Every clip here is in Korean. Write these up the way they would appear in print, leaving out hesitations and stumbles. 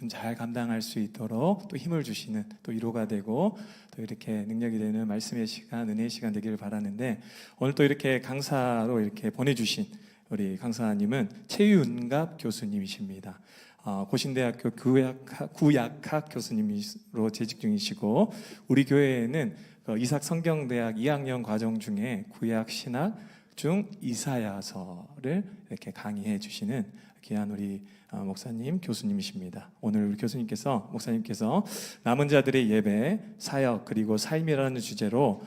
잘 감당할 수 있도록 또 힘을 주시는 또 위로가 되고 또 이렇게 능력이 되는 말씀의 시간, 은혜의 시간 되기를 바라는데, 오늘 또 이렇게 강사로 이렇게 보내주신 우리 강사님은 최윤갑 교수님이십니다. 고신대학교 구약학 교수님으로 재직 중이시고, 우리 교회에는 이삭 성경대학 2학년 과정 중에 구약 신학 중 이사야서를 이렇게 강의해 주시는 귀한 우리 목사님, 교수님이십니다. 오늘 우리 목사님께서 남은 자들의 예배, 사역, 그리고 삶이라는 주제로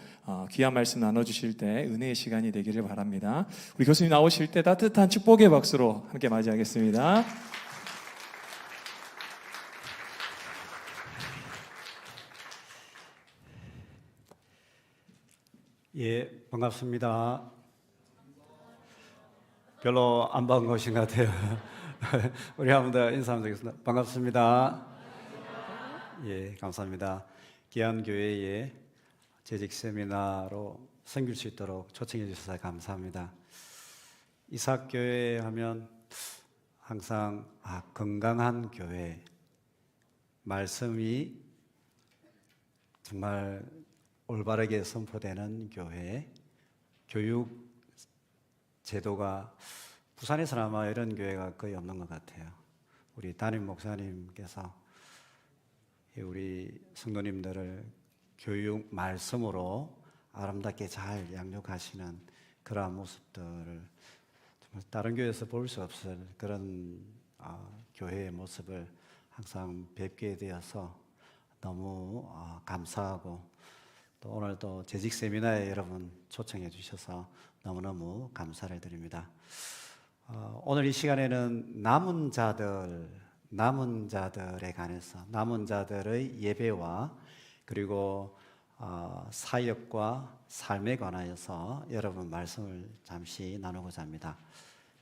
귀한 말씀 나눠주실 때 은혜의 시간이 되기를 바랍니다. 우리 교수님 나오실 때 따뜻한 축복의 박수로 함께 맞이하겠습니다. 예, 반갑습니다. 별로 안 반가우신 것 같아요. 우리 한 번 더 인사하면 되겠습니다. 반갑습니다. 예, 감사합니다. 기안교회에 재직 세미나로 섬길 수 있도록 초청해 주셔서 감사합니다. 이삭교회 하면 항상 건강한 교회, 말씀이 정말 올바르게 선포되는 교회, 교육 제도가 부산에서는 아마 이런 교회가 거의 없는 것 같아요. 우리 담임 목사님께서 우리 성도님들을 교육 말씀으로 아름답게 잘 양육하시는 그러한 모습들을 정말 다른 교회에서 볼 수 없을 그런 교회의 모습을 항상 뵙게 되어서 너무 감사하고, 또 오늘 또 재직 세미나에 여러분 초청해 주셔서 너무너무 감사를 드립니다. 오늘 이 시간에는 남은 자들에 관해서, 남은 자들의 예배와 그리고 사역과 삶에 관하여서 여러분 말씀을 잠시 나누고자 합니다.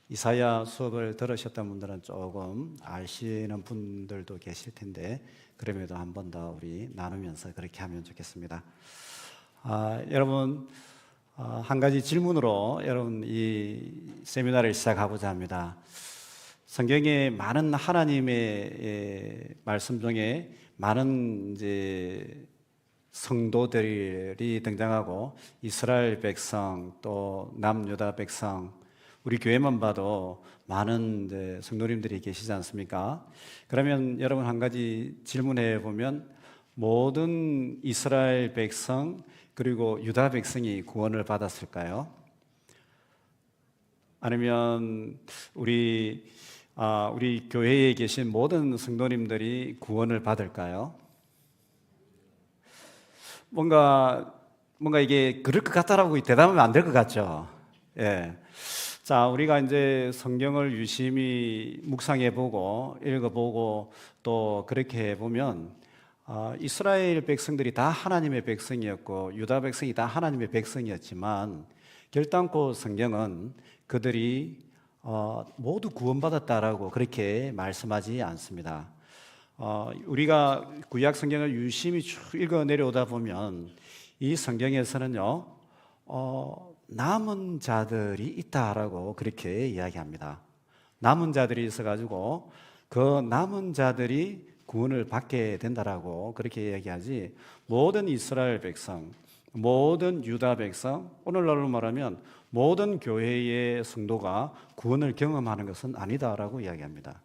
이사야 수업을 들으셨던 분들은 조금 아시는 분들도 계실 텐데, 그럼에도 한 번 더 우리 나누면서 그렇게 하면 좋겠습니다. 여러분, 한 가지 질문으로 여러분 이 세미나를 시작하고자 합니다. 성경에 많은 하나님의 말씀 중에 많은 이제 성도들이 등장하고, 이스라엘 백성, 또 남유다 백성, 우리 교회만 봐도 많은 이제 성도님들이 계시지 않습니까? 그러면 여러분 한 가지 질문해 보면, 모든 이스라엘 백성 그리고 유다 백성이 구원을 받았을까요? 아니면 우리 교회에 계신 모든 성도님들이 구원을 받을까요? 뭔가 이게 그럴 것 같다라고 대답하면 안 될 것 같죠? 예. 자, 우리가 이제 성경을 유심히 묵상해보고 읽어보고 또 그렇게 보면, 이스라엘 백성들이 다 하나님의 백성이었고 유다 백성이 다 하나님의 백성이었지만, 결단코 성경은 그들이 모두 구원받았다라고 그렇게 말씀하지 않습니다. 우리가 구약 성경을 유심히 쭉 읽어 내려오다 보면 이 성경에서는요, 남은 자들이 있다라고 그렇게 이야기합니다. 남은 자들이 있어가지고 그 남은 자들이 구원을 받게 된다라고 그렇게 이야기하지, 모든 이스라엘 백성, 모든 유다 백성, 오늘날로 말하면 모든 교회의 성도가 구원을 경험하는 것은 아니다라고 이야기합니다.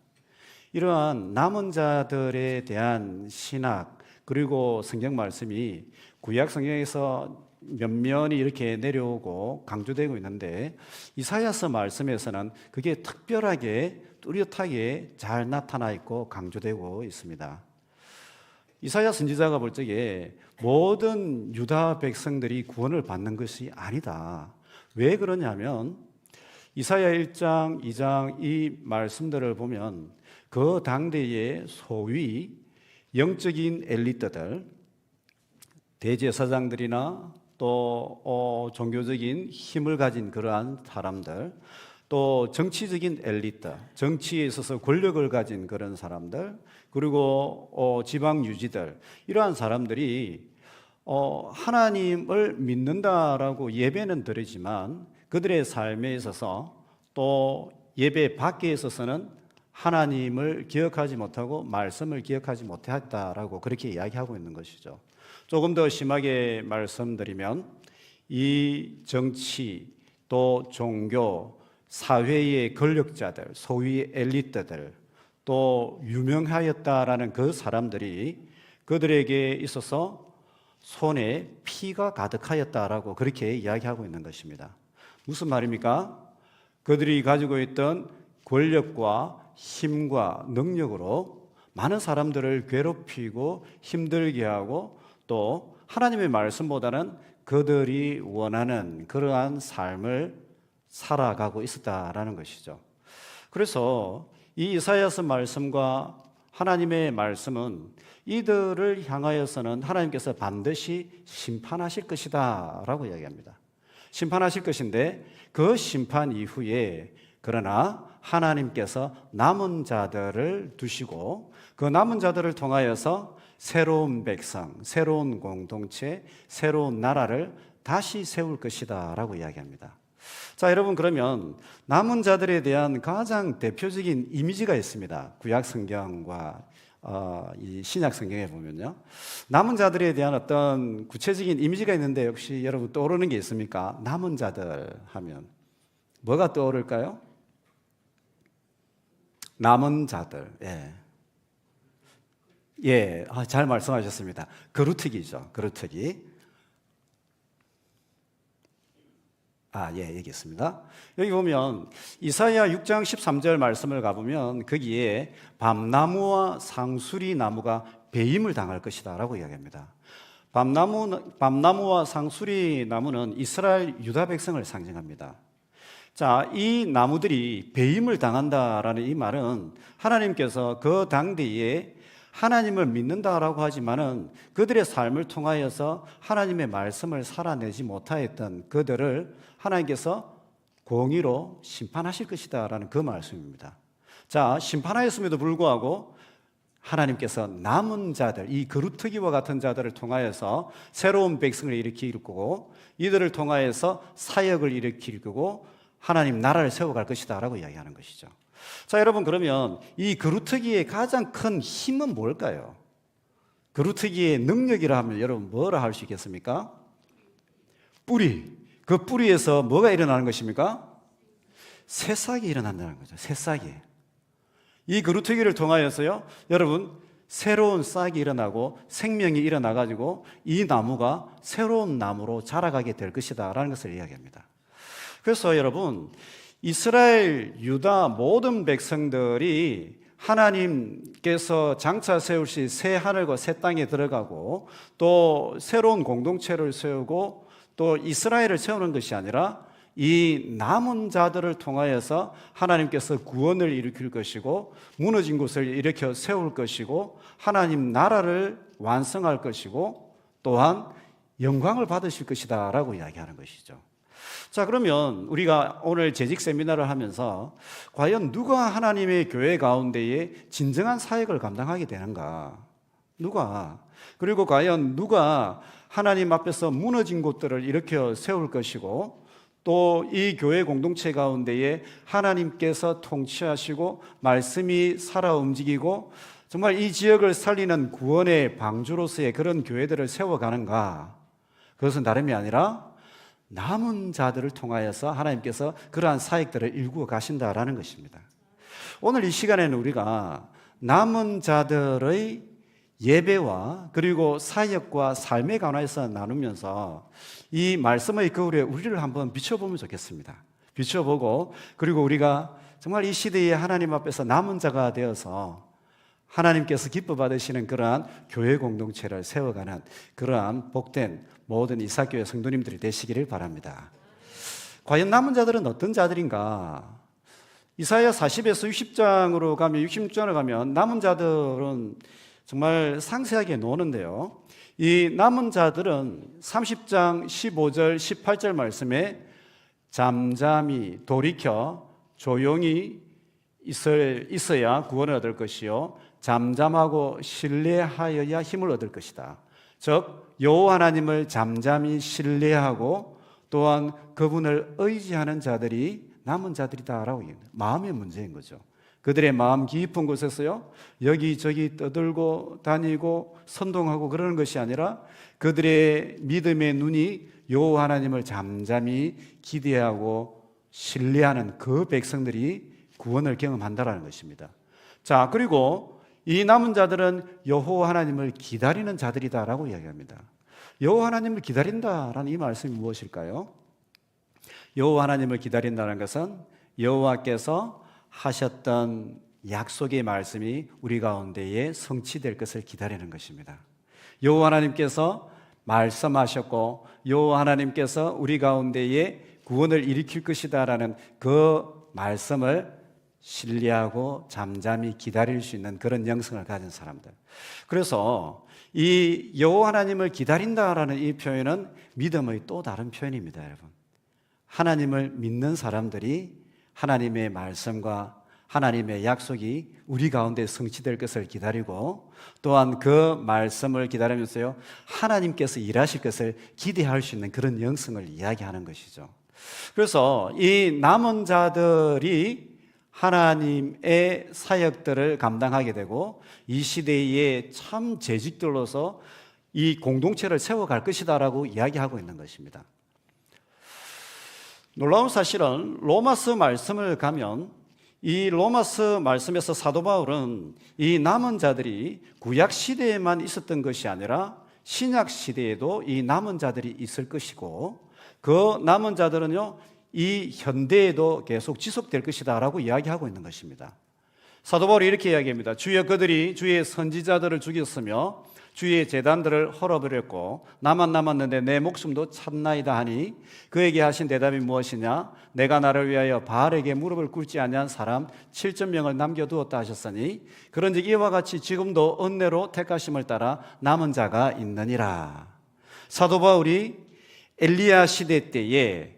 이러한 남은 자들에 대한 신학, 그리고 성경 말씀이 구약 성경에서 면면이 이렇게 내려오고 강조되고 있는데, 이사야서 말씀에서는 그게 특별하게 뚜렷하게 잘 나타나 있고 강조되고 있습니다. 이사야 선지자가 볼 적에 모든 유다 백성들이 구원을 받는 것이 아니다. 왜 그러냐면, 이사야 1장, 2장 이 말씀들을 보면 그 당대의 소위 영적인 엘리트들, 대제사장들이나 또 종교적인 힘을 가진 그러한 사람들, 또 정치적인 엘리트, 정치에 있어서 권력을 가진 그런 사람들, 그리고 지방 유지들, 이러한 사람들이 하나님을 믿는다라고 예배는 드리지만 그들의 삶에 있어서 또 예배 밖에 있어서는 하나님을 기억하지 못하고 말씀을 기억하지 못했다라고 그렇게 이야기하고 있는 것이죠. 조금 더 심하게 말씀드리면 이 정치 또 종교 사회의 권력자들 소위 엘리트들 또 유명하였다라는 그 사람들이 그들에게 있어서 손에 피가 가득하였다라고 그렇게 이야기하고 있는 것입니다. 무슨 말입니까? 그들이 가지고 있던 권력과 힘과 능력으로 많은 사람들을 괴롭히고 힘들게 하고 또 하나님의 말씀보다는 그들이 원하는 그러한 삶을 살아가고 있었다라는 것이죠. 그래서 이 이사야서 말씀과 하나님의 말씀은 이들을 향하여서는 하나님께서 반드시 심판하실 것이다 라고 이야기합니다. 심판하실 것인데 그 심판 이후에 그러나 하나님께서 남은 자들을 두시고 그 남은 자들을 통하여서 새로운 백성, 새로운 공동체, 새로운 나라를 다시 세울 것이다 라고 이야기합니다. 자, 여러분, 그러면 남은 자들에 대한 가장 대표적인 이미지가 있습니다. 구약 성경과 이 신약 성경에 보면요, 남은 자들에 대한 어떤 구체적인 이미지가 있는데 혹시 여러분 떠오르는 게 있습니까? 남은 자들 하면 뭐가 떠오를까요? 남은 자들, 잘 말씀하셨습니다. 거루튀기죠, 거루튀기. 여기 있습니다. 여기 보면 이사야 6장 13절 말씀을 가보면 거기에 밤나무와 상수리 나무가 배임을 당할 것이다 라고 이야기합니다. 밤나무와 상수리 나무는 이스라엘 유다 백성을 상징합니다. 자, 이 나무들이 배임을 당한다라는 이 말은 하나님께서 그 당대에 하나님을 믿는다라고 하지만은 그들의 삶을 통하여서 하나님의 말씀을 살아내지 못하였던 그들을 하나님께서 공의로 심판하실 것이다라는 그 말씀입니다. 자, 심판하였음에도 불구하고 하나님께서 남은 자들, 이 거루트기와 같은 자들을 통하여서 새로운 백성을 일으킬 거고 이들을 통하여서 사역을 일으킬 거고 하나님 나라를 세워갈 것이다라고 이야기하는 것이죠. 자, 여러분, 그러면 이 거루트기의 가장 큰 힘은 뭘까요? 거루트기의 능력이라 하면 여러분 뭐라 할 수 있겠습니까? 뿌리. 그 뿌리에서 뭐가 일어나는 것입니까? 새싹이 일어난다는 거죠. 새싹이. 이 거루트기를 통하여서요, 여러분, 새로운 싹이 일어나고 생명이 일어나가지고 이 나무가 새로운 나무로 자라가게 될 것이다 라는 것을 이야기합니다. 그래서 여러분, 이스라엘, 유다 모든 백성들이 하나님께서 장차 세우실 새 하늘과 새 땅에 들어가고 또 새로운 공동체를 세우고 또 이스라엘을 세우는 것이 아니라 이 남은 자들을 통하여서 하나님께서 구원을 일으킬 것이고 무너진 곳을 일으켜 세울 것이고 하나님 나라를 완성할 것이고 또한 영광을 받으실 것이다 라고 이야기하는 것이죠. 자, 그러면 우리가 오늘 재직 세미나를 하면서 과연 누가 하나님의 교회 가운데에 진정한 사역을 감당하게 되는가? 누가? 그리고 과연 누가 하나님 앞에서 무너진 곳들을 일으켜 세울 것이고 또 이 교회 공동체 가운데에 하나님께서 통치하시고 말씀이 살아 움직이고 정말 이 지역을 살리는 구원의 방주로서의 그런 교회들을 세워가는가? 그것은 다름이 아니라 남은 자들을 통하여서 하나님께서 그러한 사역들을 일구어 가신다라는 것입니다. 오늘 이 시간에는 우리가 남은 자들의 예배와 그리고 사역과 삶에 관해서 나누면서 이 말씀의 거울에 우리를 한번 비춰보면 좋겠습니다. 비춰보고 그리고 우리가 정말 이 시대에 하나님 앞에서 남은 자가 되어서 하나님께서 기뻐 받으시는 그러한 교회 공동체를 세워가는 그러한 복된 모든 이사교회 성도님들이 되시기를 바랍니다. 과연 남은 자들은 어떤 자들인가? 이사야 40에서 60장으로 가면 66장으로 가면 남은 자들은 정말 상세하게 나오는데요. 이 남은 자들은 30장 15절 18절 말씀에 잠잠히 돌이켜 조용히 있어야 구원을 얻을 것이요 잠잠하고 신뢰하여야 힘을 얻을 것이다. 즉 여호와 하나님을 잠잠히 신뢰하고 또한 그분을 의지하는 자들이 남은 자들이다라고 얘기합니다. 마음의 문제인 거죠. 그들의 마음 깊은 곳에서요, 여기저기 떠들고 다니고 선동하고 그러는 것이 아니라 그들의 믿음의 눈이 여호와 하나님을 잠잠히 기대하고 신뢰하는 그 백성들이 구원을 경험한다라는 것입니다. 자, 그리고 이 남은 자들은 여호와 하나님을 기다리는 자들이다라고 이야기합니다. 여호와 하나님을 기다린다라는 이 말씀이 무엇일까요? 여호와 하나님을 기다린다는 것은 여호와께서 하셨던 약속의 말씀이 우리 가운데에 성취될 것을 기다리는 것입니다. 여호와 하나님께서 말씀하셨고 여호와 하나님께서 우리 가운데에 구원을 일으킬 것이다라는 그 말씀을 신뢰하고 잠잠히 기다릴 수 있는 그런 영성을 가진 사람들. 그래서 이 여호와 하나님을 기다린다라는 이 표현은 믿음의 또 다른 표현입니다, 여러분. 하나님을 믿는 사람들이 하나님의 말씀과 하나님의 약속이 우리 가운데 성취될 것을 기다리고 또한 그 말씀을 기다리면서요, 하나님께서 일하실 것을 기대할 수 있는 그런 영성을 이야기하는 것이죠. 그래서 이 남은 자들이 하나님의 사역들을 감당하게 되고 이 시대에 참 재직들로서 이 공동체를 세워갈 것이다라고 이야기하고 있는 것입니다. 놀라운 사실은 로마서 말씀을 가면 이 로마서 말씀에서 사도 바울은 이 남은 자들이 구약 시대에만 있었던 것이 아니라 신약 시대에도 이 남은 자들이 있을 것이고 그 남은 자들은요, 이 현대에도 계속 지속될 것이다 라고 이야기하고 있는 것입니다. 사도 바울이 이렇게 이야기합니다. 주여 그들이 주의 선지자들을 죽였으며 주의 제단들을 헐어버렸고 나만 남았는데 내 목숨도 찾나이다 하니 그에게 하신 대답이 무엇이냐? 내가 나를 위하여 바알에게 무릎을 꿇지 아니한 사람 7,000명을 남겨두었다 하셨으니 그런즉 이와 같이 지금도 은혜로 택하심을 따라 남은 자가 있느니라. 사도 바울이 엘리야 시대 때에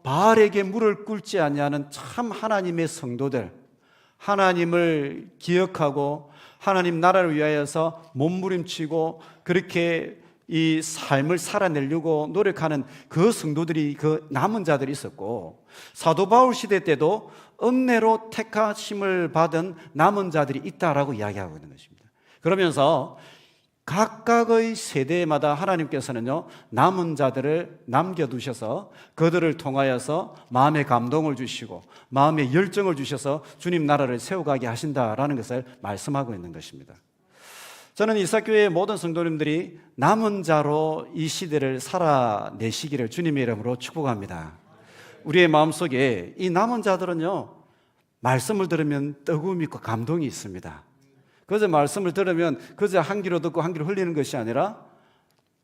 바알에게 무릎을 꿇지 아니하는 참 하나님의 성도들, 하나님을 기억하고 하나님 나라를 위하여서 몸부림치고 그렇게 이 삶을 살아내려고 노력하는 그 성도들이, 그 남은 자들이 있었고, 사도 바울 시대 때도 은혜로 택하심을 받은 남은 자들이 있다라고 이야기하고 있는 것입니다. 그러면서 각각의 세대마다 하나님께서는요, 남은 자들을 남겨두셔서 그들을 통하여서 마음의 감동을 주시고 마음의 열정을 주셔서 주님 나라를 세워가게 하신다라는 것을 말씀하고 있는 것입니다. 저는 이사교회의 모든 성도님들이 남은 자로 이 시대를 살아내시기를 주님의 이름으로 축복합니다. 우리의 마음속에 이 남은 자들은요, 말씀을 들으면 뜨거움이 있고 감동이 있습니다. 그저 말씀을 들으면 그저 한 귀로 듣고 한 귀로 흘리는 것이 아니라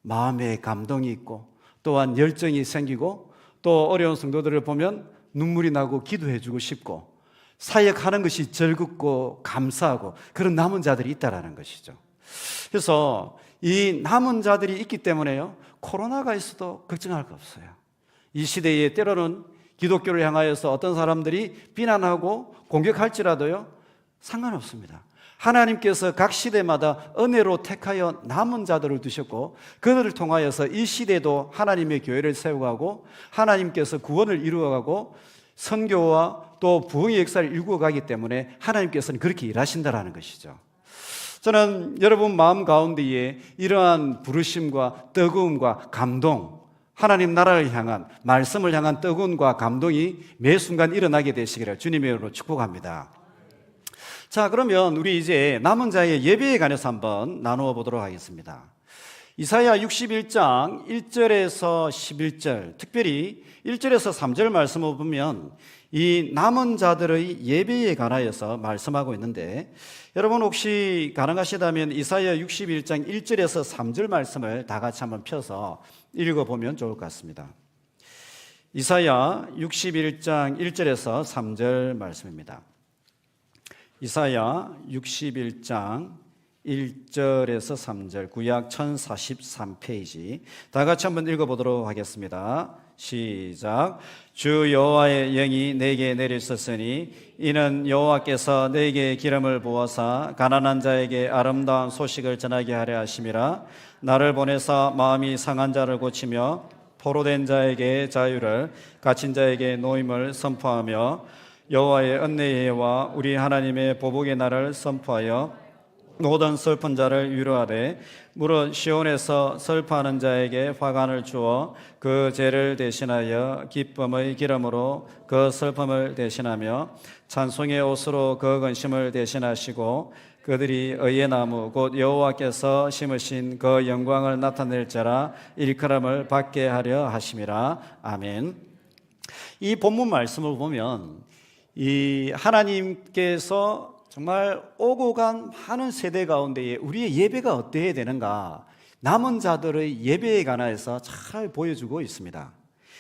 마음에 감동이 있고 또한 열정이 생기고 또 어려운 성도들을 보면 눈물이 나고 기도해주고 싶고 사역하는 것이 즐겁고 감사하고 그런 남은 자들이 있다라는 것이죠. 그래서 이 남은 자들이 있기 때문에요, 코로나가 있어도 걱정할 거 없어요. 이 시대에 때로는 기독교를 향하여서 어떤 사람들이 비난하고 공격할지라도요, 상관없습니다. 하나님께서 각 시대마다 은혜로 택하여 남은 자들을 두셨고 그들을 통하여서 이 시대도 하나님의 교회를 세워가고 하나님께서 구원을 이루어가고 선교와 또 부흥의 역사를 이루어가기 때문에 하나님께서는 그렇게 일하신다라는 것이죠. 저는 여러분 마음 가운데에 이러한 부르심과 뜨거움과 감동, 하나님 나라를 향한 말씀을 향한 뜨거움과 감동이 매 순간 일어나게 되시기를 주님의 이름으로 축복합니다. 자, 그러면 우리 이제 남은 자의 예배에 관해서 한번 나누어 보도록 하겠습니다. 이사야 61장 1절에서 11절, 특별히 1절에서 3절 말씀을 보면 이 남은 자들의 예배에 관하여서 말씀하고 있는데, 여러분 혹시 가능하시다면 이사야 61장 1절에서 3절 말씀을 다 같이 한번 펴서 읽어보면 좋을 것 같습니다. 이사야 61장 1절에서 3절 말씀입니다. 이사야 61장 1절에서 3절, 구약 1043페이지 다 같이 한번 읽어보도록 하겠습니다. 시작. 주 여호와의 영이 내게 내리셨으니 이는 여호와께서 내게 기름을 부어사 가난한 자에게 아름다운 소식을 전하게 하려 하심이라. 나를 보내사 마음이 상한 자를 고치며 포로된 자에게 자유를, 갇힌 자에게 노임을 선포하며 여호와의 은혜와 우리 하나님의 보복의 날을 선포하여 모든 슬픈 자를 위로하되 무릇 시온에서 슬퍼하는 자에게 화관을 주어 그 죄를 대신하여 기쁨의 기름으로 그 슬픔을 대신하며 찬송의 옷으로 그 근심을 대신하시고 그들이 의의 나무 곧 여호와께서 심으신 그 영광을 나타낼자라 일컬음을 받게 하려 하심이라. 아멘. 이 본문 말씀을 보면 이 하나님께서 정말 오고 간 많은 세대 가운데에 우리의 예배가 어때야 되는가, 남은 자들의 예배에 관해서 잘 보여주고 있습니다.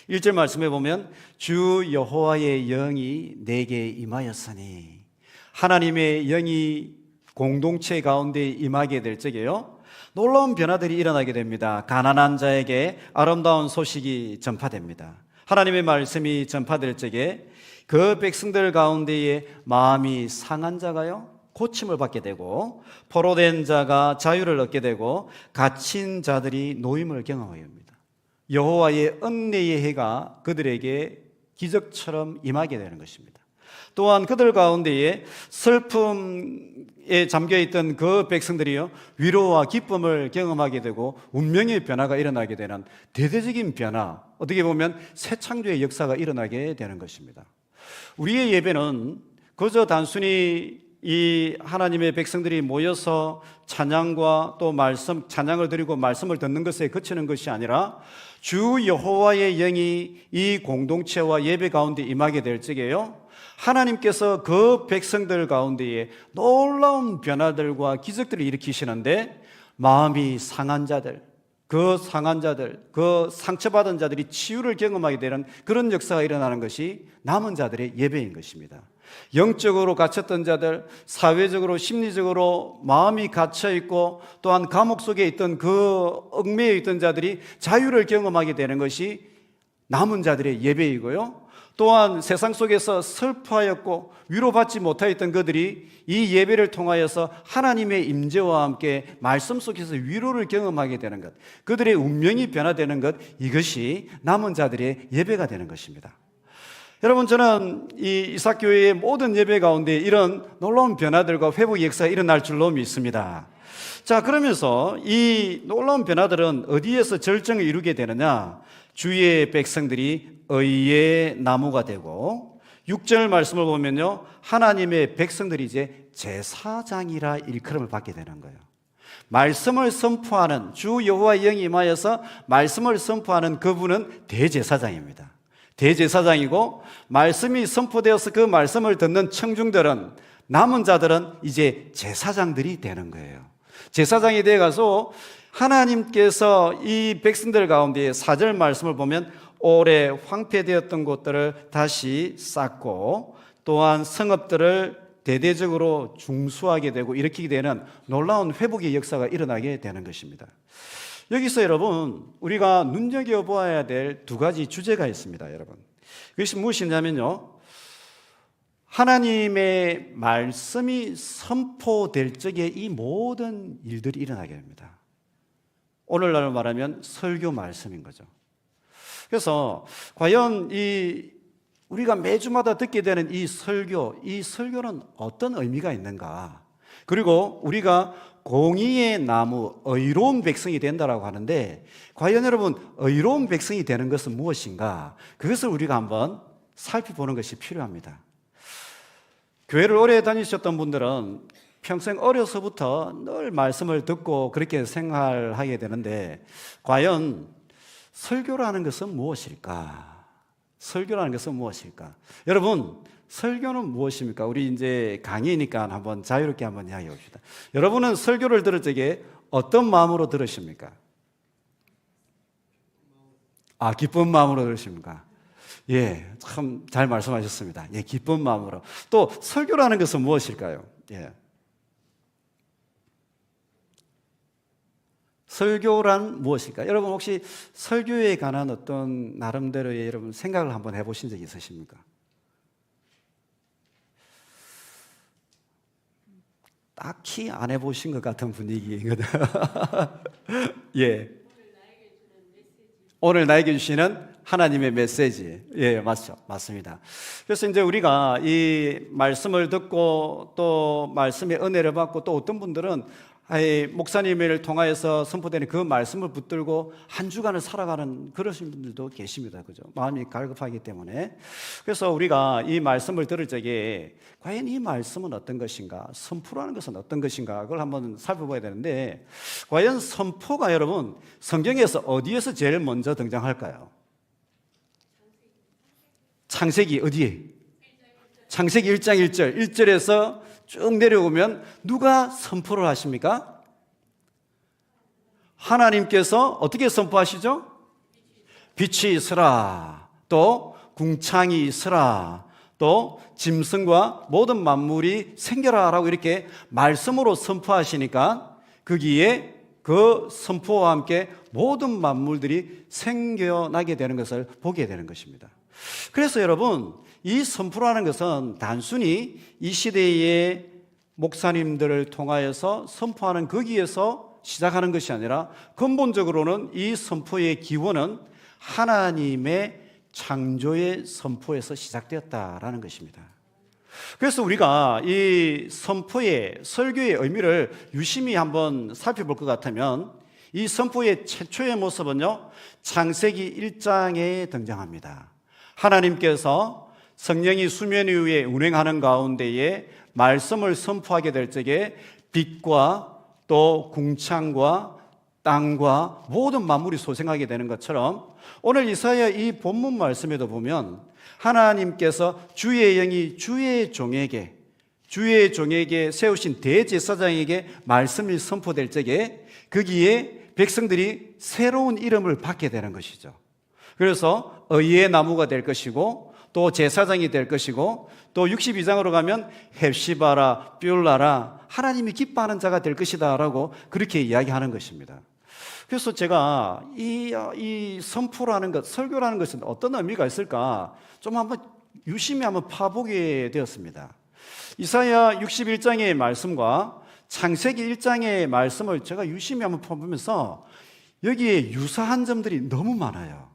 1절 말씀에 보면 주 여호와의 영이 내게 임하였으니, 하나님의 영이 공동체 가운데 임하게 될 적에요 놀라운 변화들이 일어나게 됩니다. 가난한 자에게 아름다운 소식이 전파됩니다. 하나님의 말씀이 전파될 적에 그 백성들 가운데에 마음이 상한 자가요 고침을 받게 되고, 포로된 자가 자유를 얻게 되고, 갇힌 자들이 노임을 경험하게 됩니다. 여호와의 은혜의 해가 그들에게 기적처럼 임하게 되는 것입니다. 또한 그들 가운데에 슬픔에 잠겨있던 그 백성들이요 위로와 기쁨을 경험하게 되고 운명의 변화가 일어나게 되는 대대적인 변화, 어떻게 보면 새 창조의 역사가 일어나게 되는 것입니다. 우리의 예배는 그저 단순히 이 하나님의 백성들이 모여서 찬양과 또 말씀, 찬양을 드리고 말씀을 듣는 것에 그치는 것이 아니라 주 여호와의 영이 이 공동체와 예배 가운데 임하게 될 적에요 하나님께서 그 백성들 가운데에 놀라운 변화들과 기적들을 일으키시는데, 마음이 상한 자들, 그 상처받은 자들이 치유를 경험하게 되는 그런 역사가 일어나는 것이 남은 자들의 예배인 것입니다. 영적으로 갇혔던 자들, 사회적으로 심리적으로 마음이 갇혀있고 또한 감옥 속에 있던 그 얽매여 있던 자들이 자유를 경험하게 되는 것이 남은 자들의 예배이고요, 또한 세상 속에서 슬퍼하였고 위로받지 못하였던 그들이 이 예배를 통하여서 하나님의 임재와 함께 말씀 속에서 위로를 경험하게 되는 것, 그들의 운명이 변화되는 것, 이것이 남은 자들의 예배가 되는 것입니다. 여러분, 저는 이 이삭교회의 모든 예배 가운데 이런 놀라운 변화들과 회복 역사가 일어날 줄로 믿습니다. 자, 그러면서 이 놀라운 변화들은 어디에서 절정을 이루게 되느냐? 주의 백성들이 의의 나무가 되고, 6절 말씀을 보면요 하나님의 백성들이 이제 제사장이라 일컬음을 받게 되는 거예요. 말씀을 선포하는, 주 여호와의 영이 임하여서 말씀을 선포하는 그분은 대제사장입니다. 대제사장이고, 말씀이 선포되어서 그 말씀을 듣는 청중들은, 남은 자들은 이제 제사장들이 되는 거예요. 제사장이 되어가서 하나님께서 이 백성들 가운데 4절 말씀을 보면 오래 황폐되었던 곳들을 다시 쌓고, 또한 성읍들을 대대적으로 중수하게 되고 일으키게 되는 놀라운 회복의 역사가 일어나게 되는 것입니다. 여기서 여러분, 우리가 눈여겨보아야 될 두 가지 주제가 있습니다. 여러분, 그것이 무엇이냐면요, 하나님의 말씀이 선포될 적에 이 모든 일들이 일어나게 됩니다. 오늘날 말하면 설교 말씀인 거죠. 그래서 과연 우리가 매주마다 듣게 되는 이 설교는 어떤 의미가 있는가? 그리고 우리가 공의의 나무, 의로운 백성이 된다라고 하는데, 과연 여러분, 의로운 백성이 되는 것은 무엇인가? 그것을 우리가 한번 살펴보는 것이 필요합니다. 교회를 오래 다니셨던 분들은 평생 어려서부터 늘 말씀을 듣고 그렇게 생활하게 되는데, 과연 설교라는 것은 무엇일까? 설교라는 것은 무엇일까? 여러분, 설교는 무엇입니까? 우리 이제 강의니까 한번 자유롭게 한번 이야기해 봅시다. 여러분은 설교를 들을 적에 어떤 마음으로 들으십니까? 기쁜 마음으로 들으십니까? 예, 참 잘 말씀하셨습니다. 예, 기쁜 마음으로. 또 설교라는 것은 무엇일까요? 예. 설교란 무엇일까? 여러분, 혹시 설교에 관한 어떤 나름대로의 여러분 생각을 한번 해보신 적이 있으십니까? 딱히 안 해보신 것 같은 분위기거든요. 예. 오늘 나에게 주시는 하나님의 메시지. 예, 맞죠. 맞습니다. 그래서 이제 우리가 이 말씀을 듣고 또 말씀의 은혜를 받고 또 어떤 분들은 목사님을 통하여서 선포되는 그 말씀을 붙들고 한 주간을 살아가는 그러신 분들도 계십니다. 그죠? 마음이 갈급하기 때문에. 그래서 우리가 이 말씀을 들을 적에 과연 이 말씀은 어떤 것인가? 선포라는 것은 어떤 것인가? 그걸 한번 살펴봐야 되는데, 과연 선포가 여러분, 성경에서 어디에서 제일 먼저 등장할까요? 창세기 어디에? 창세기 1장 1절. 1절에서 쭉 내려오면 누가 선포를 하십니까? 하나님께서 어떻게 선포하시죠? 빛이 있으라, 또 궁창이 있으라, 또 짐승과 모든 만물이 생겨라라고 이렇게 말씀으로 선포하시니까 거기에 그 선포와 함께 모든 만물들이 생겨나게 되는 것을 보게 되는 것입니다. 그래서 여러분, 이 선포라는 것은 단순히 이 시대의 목사님들을 통하여서 선포하는 거기에서 시작하는 것이 아니라 근본적으로는 이 선포의 기원은 하나님의 창조의 선포에서 시작되었다라는 것입니다. 그래서 우리가 이 선포의 설교의 의미를 유심히 한번 살펴볼 것 같으면 이 선포의 최초의 모습은요, 창세기 1장에 등장합니다. 하나님께서 성령이 수면 위에 운행하는 가운데에 말씀을 선포하게 될 적에 빛과 또 궁창과 땅과 모든 만물이 소생하게 되는 것처럼 오늘 이사야 이 본문 말씀에도 보면 하나님께서 주의 영이 주의 종에게 세우신 대제사장에게 말씀이 선포될 적에 거기에 백성들이 새로운 이름을 받게 되는 것이죠. 그래서 의의 나무가 될 것이고 또 제사장이 될 것이고 또 62장으로 가면 헵시바라 뷸라라 하나님이 기뻐하는 자가 될 것이다 라고 그렇게 이야기하는 것입니다. 그래서 제가 이 선포라는 것, 설교라는 것은 어떤 의미가 있을까 좀 한번 유심히 한번 파보게 되었습니다. 이사야 61장의 말씀과 창세기 1장의 말씀을 제가 유심히 한번 파보면서 여기에 유사한 점들이 너무 많아요.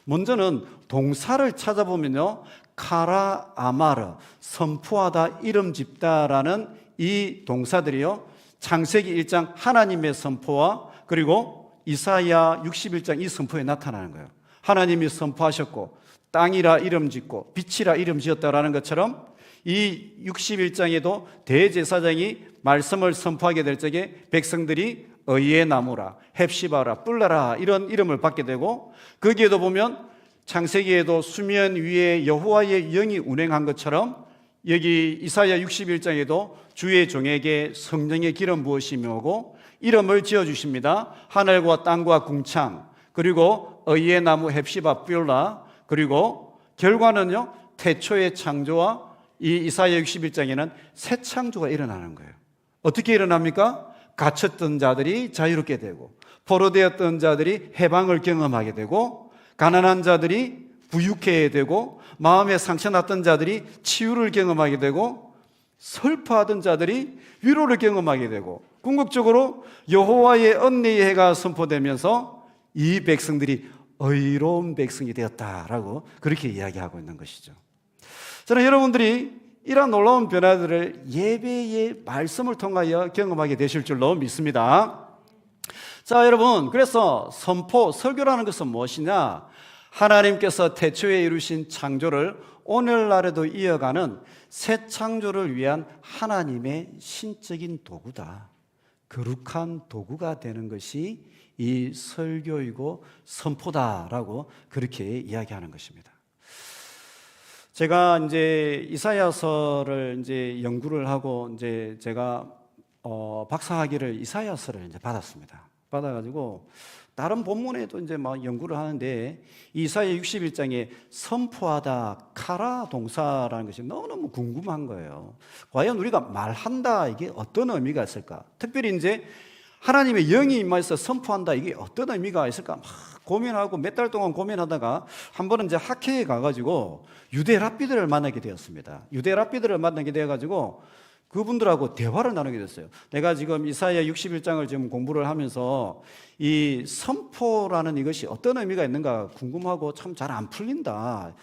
먼저는 동사를 찾아보면요, 카라 아마르, 선포하다, 이름 짓다라는 이 동사들이요, 창세기 1장 하나님의 선포와 그리고 이사야 61장 이 선포에 나타나는 거예요. 하나님이 선포하셨고 땅이라 이름 짓고 빛이라 이름 지었다라는 것처럼 이 61장에도 대제사장이 말씀을 선포하게 될 적에 백성들이 의의 나무라, 헵시바라, 뿔라라 이런 이름을 받게 되고 거기에도 보면 창세기에도 수면 위에 여호와의 영이 운행한 것처럼 여기 이사야 61장에도 주의 종에게 성령의 기름 부으심이 오고 이름을 지어주십니다. 하늘과 땅과 궁창 그리고 의의 나무 헵시바 뿔라 그리고 결과는요 태초의 창조와 이 이사야 61장에는 새 창조가 일어나는 거예요. 어떻게 일어납니까? 갇혔던 자들이 자유롭게 되고 포로되었던 자들이 해방을 경험하게 되고 가난한 자들이 부유케 되고 마음에 상처났던 자들이 치유를 경험하게 되고 슬퍼하던 자들이 위로를 경험하게 되고 궁극적으로 여호와의 은혜의 해가 선포되면서 이 백성들이 의로운 백성이 되었다라고 그렇게 이야기하고 있는 것이죠. 저는 여러분들이 이러한 놀라운 변화들을 예배의 말씀을 통하여 경험하게 되실 줄로 믿습니다. 자, 여러분, 그래서 선포, 설교라는 것은 무엇이냐? 하나님께서 태초에 이루신 창조를 오늘날에도 이어가는 새 창조를 위한 하나님의 신적인 도구다. 거룩한 도구가 되는 것이 이 설교이고 선포다라고 그렇게 이야기하는 것입니다. 제가 이제 이사야서를 이제 연구를 하고 이제 제가 박사학위를 이사야서를 이제 받았습니다. 받아가지고 다른 본문에도 이제 막 연구를 하는데 이사야 61장에 선포하다 카라 동사라는 것이 너무너무 궁금한 거예요. 과연 우리가 말한다 이게 어떤 의미가 있을까? 특별히 이제 하나님의 영이 임하여서 선포한다 이게 어떤 의미가 있을까? 막 고민하고 몇 달 동안 고민하다가 한 번은 이제 학회에 가가지고 유대 랍비들을 만나게 되었습니다. 유대 랍비들을 만나게 되어가지고 그분들하고 대화를 나누게 됐어요. 내가 지금 이사야 61장을 지금 공부를 하면서 이 선포라는 이것이 어떤 의미가 있는가 궁금하고 참 잘 안 풀린다.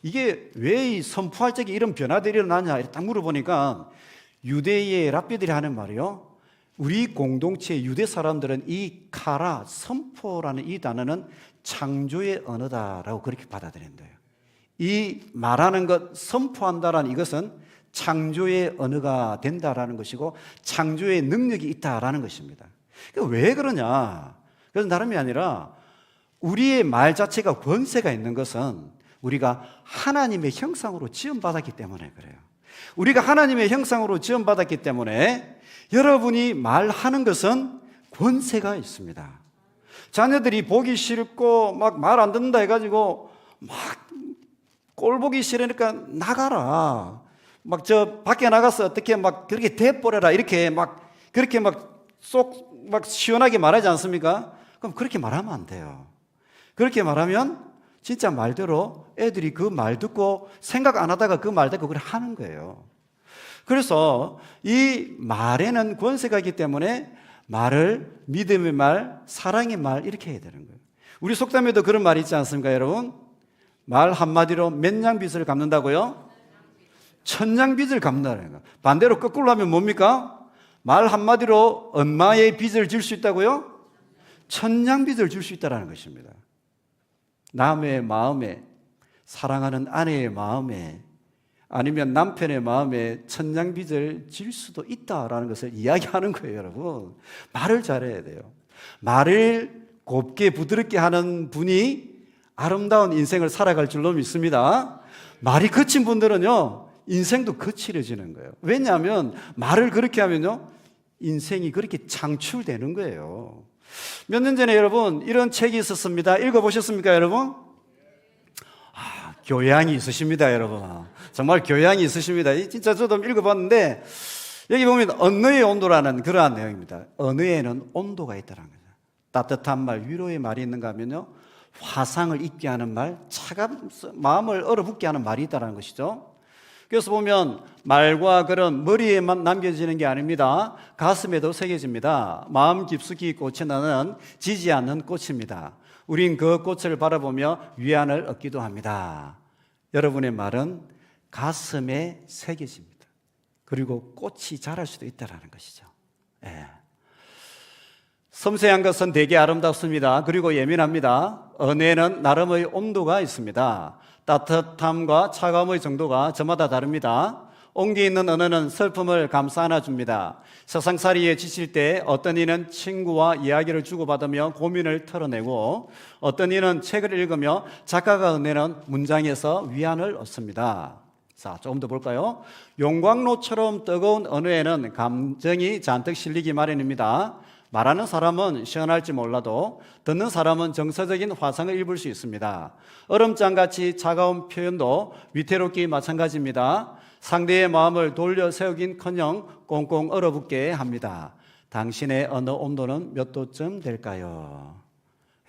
이게 왜 이 선포할 적에 이런 변화들이 일어나냐 이렇게 딱 물어보니까 유대의 랍비들이 하는 말이요. 우리 공동체 유대 사람들은 이 카라, 선포라는 이 단어는 창조의 언어다라고 그렇게 받아들인대요. 이 말하는 것, 선포한다라는 이것은 창조의 언어가 된다라는 것이고 창조의 능력이 있다라는 것입니다. 왜 그러냐? 그래서 다름이 아니라 우리의 말 자체가 권세가 있는 것은 우리가 하나님의 형상으로 지음받았기 때문에 그래요. 우리가 하나님의 형상으로 지음받았기 때문에 여러분이 말하는 것은 권세가 있습니다. 자녀들이 보기 싫고 막 말 안 듣는다 해가지고 막 꼴 보기 싫으니까 나가라. 막 저 밖에 나가서 어떻게 막 그렇게 대버려라 이렇게 막 그렇게 막 쏙 막 시원하게 말하지 않습니까? 그럼 그렇게 말하면 안 돼요. 그렇게 말하면 진짜 말대로 애들이 그 말 듣고 생각 안 하다가 그 말 듣고 그래 하는 거예요. 그래서 이 말에는 권세가 있기 때문에 말을 믿음의 말, 사랑의 말 이렇게 해야 되는 거예요. 우리 속담에도 그런 말이 있지 않습니까, 여러분? 말 한마디로 몇 냥 빚을 갚는다고요? 천냥 빚을 갚는다는 거예요. 반대로 거꾸로 하면 뭡니까? 말 한마디로 엄마의 빚을 질 수 있다고요? 천냥 빚을 줄 수 있다는 것입니다. 남의 마음에, 사랑하는 아내의 마음에, 아니면 남편의 마음에 천냥 빚을 질 수도 있다라는 것을 이야기하는 거예요, 여러분. 말을 잘해야 돼요. 말을 곱게 부드럽게 하는 분이 아름다운 인생을 살아갈 줄로 믿습니다. 말이 거친 분들은요, 인생도 거칠어지는 거예요. 왜냐하면 말을 그렇게 하면요, 인생이 그렇게 창출되는 거예요. 몇 년 전에 여러분 이런 책이 있었습니다. 읽어보셨습니까, 여러분? 교양이 있으십니다, 여러분. 정말 교양이 있으십니다. 진짜 저도 읽어봤는데 여기 보면 언어의 온도라는 그러한 내용입니다. 언어에는 온도가 있다는 거죠. 따뜻한 말, 위로의 말이 있는가 하면요, 화상을 입게 하는 말, 마음을 얼어붙게 하는 말이 있다는 것이죠. 그래서 보면 말과 글은 머리에만 남겨지는 게 아닙니다. 가슴에도 새겨집니다. 마음 깊숙이 꽂혀 나는 지지 않는 꽃입니다. 우린 그 꽃을 바라보며 위안을 얻기도 합니다. 여러분의 말은 가슴에 새겨집니다. 그리고 꽃이 자랄 수도 있다는 것이죠. 예. 섬세한 것은 되게 아름답습니다. 그리고 예민합니다. 언어에는 나름의 온도가 있습니다. 따뜻함과 차가움의 정도가 저마다 다릅니다. 온기 있는 언어는 슬픔을 감싸 안아줍니다. 세상살이에 지칠 때 어떤 이는 친구와 이야기를 주고받으며 고민을 털어내고 어떤 이는 책을 읽으며 작가가 건네는 문장에서 위안을 얻습니다. 자, 조금 더 볼까요? 용광로처럼 뜨거운 언어에는 감정이 잔뜩 실리기 마련입니다. 말하는 사람은 시원할지 몰라도 듣는 사람은 정서적인 화상을 입을 수 있습니다. 얼음장같이 차가운 표현도 위태롭기 마찬가지입니다. 상대의 마음을 돌려 세우긴커녕 꽁꽁 얼어붙게 합니다. 당신의 언어 온도는 몇 도쯤 될까요?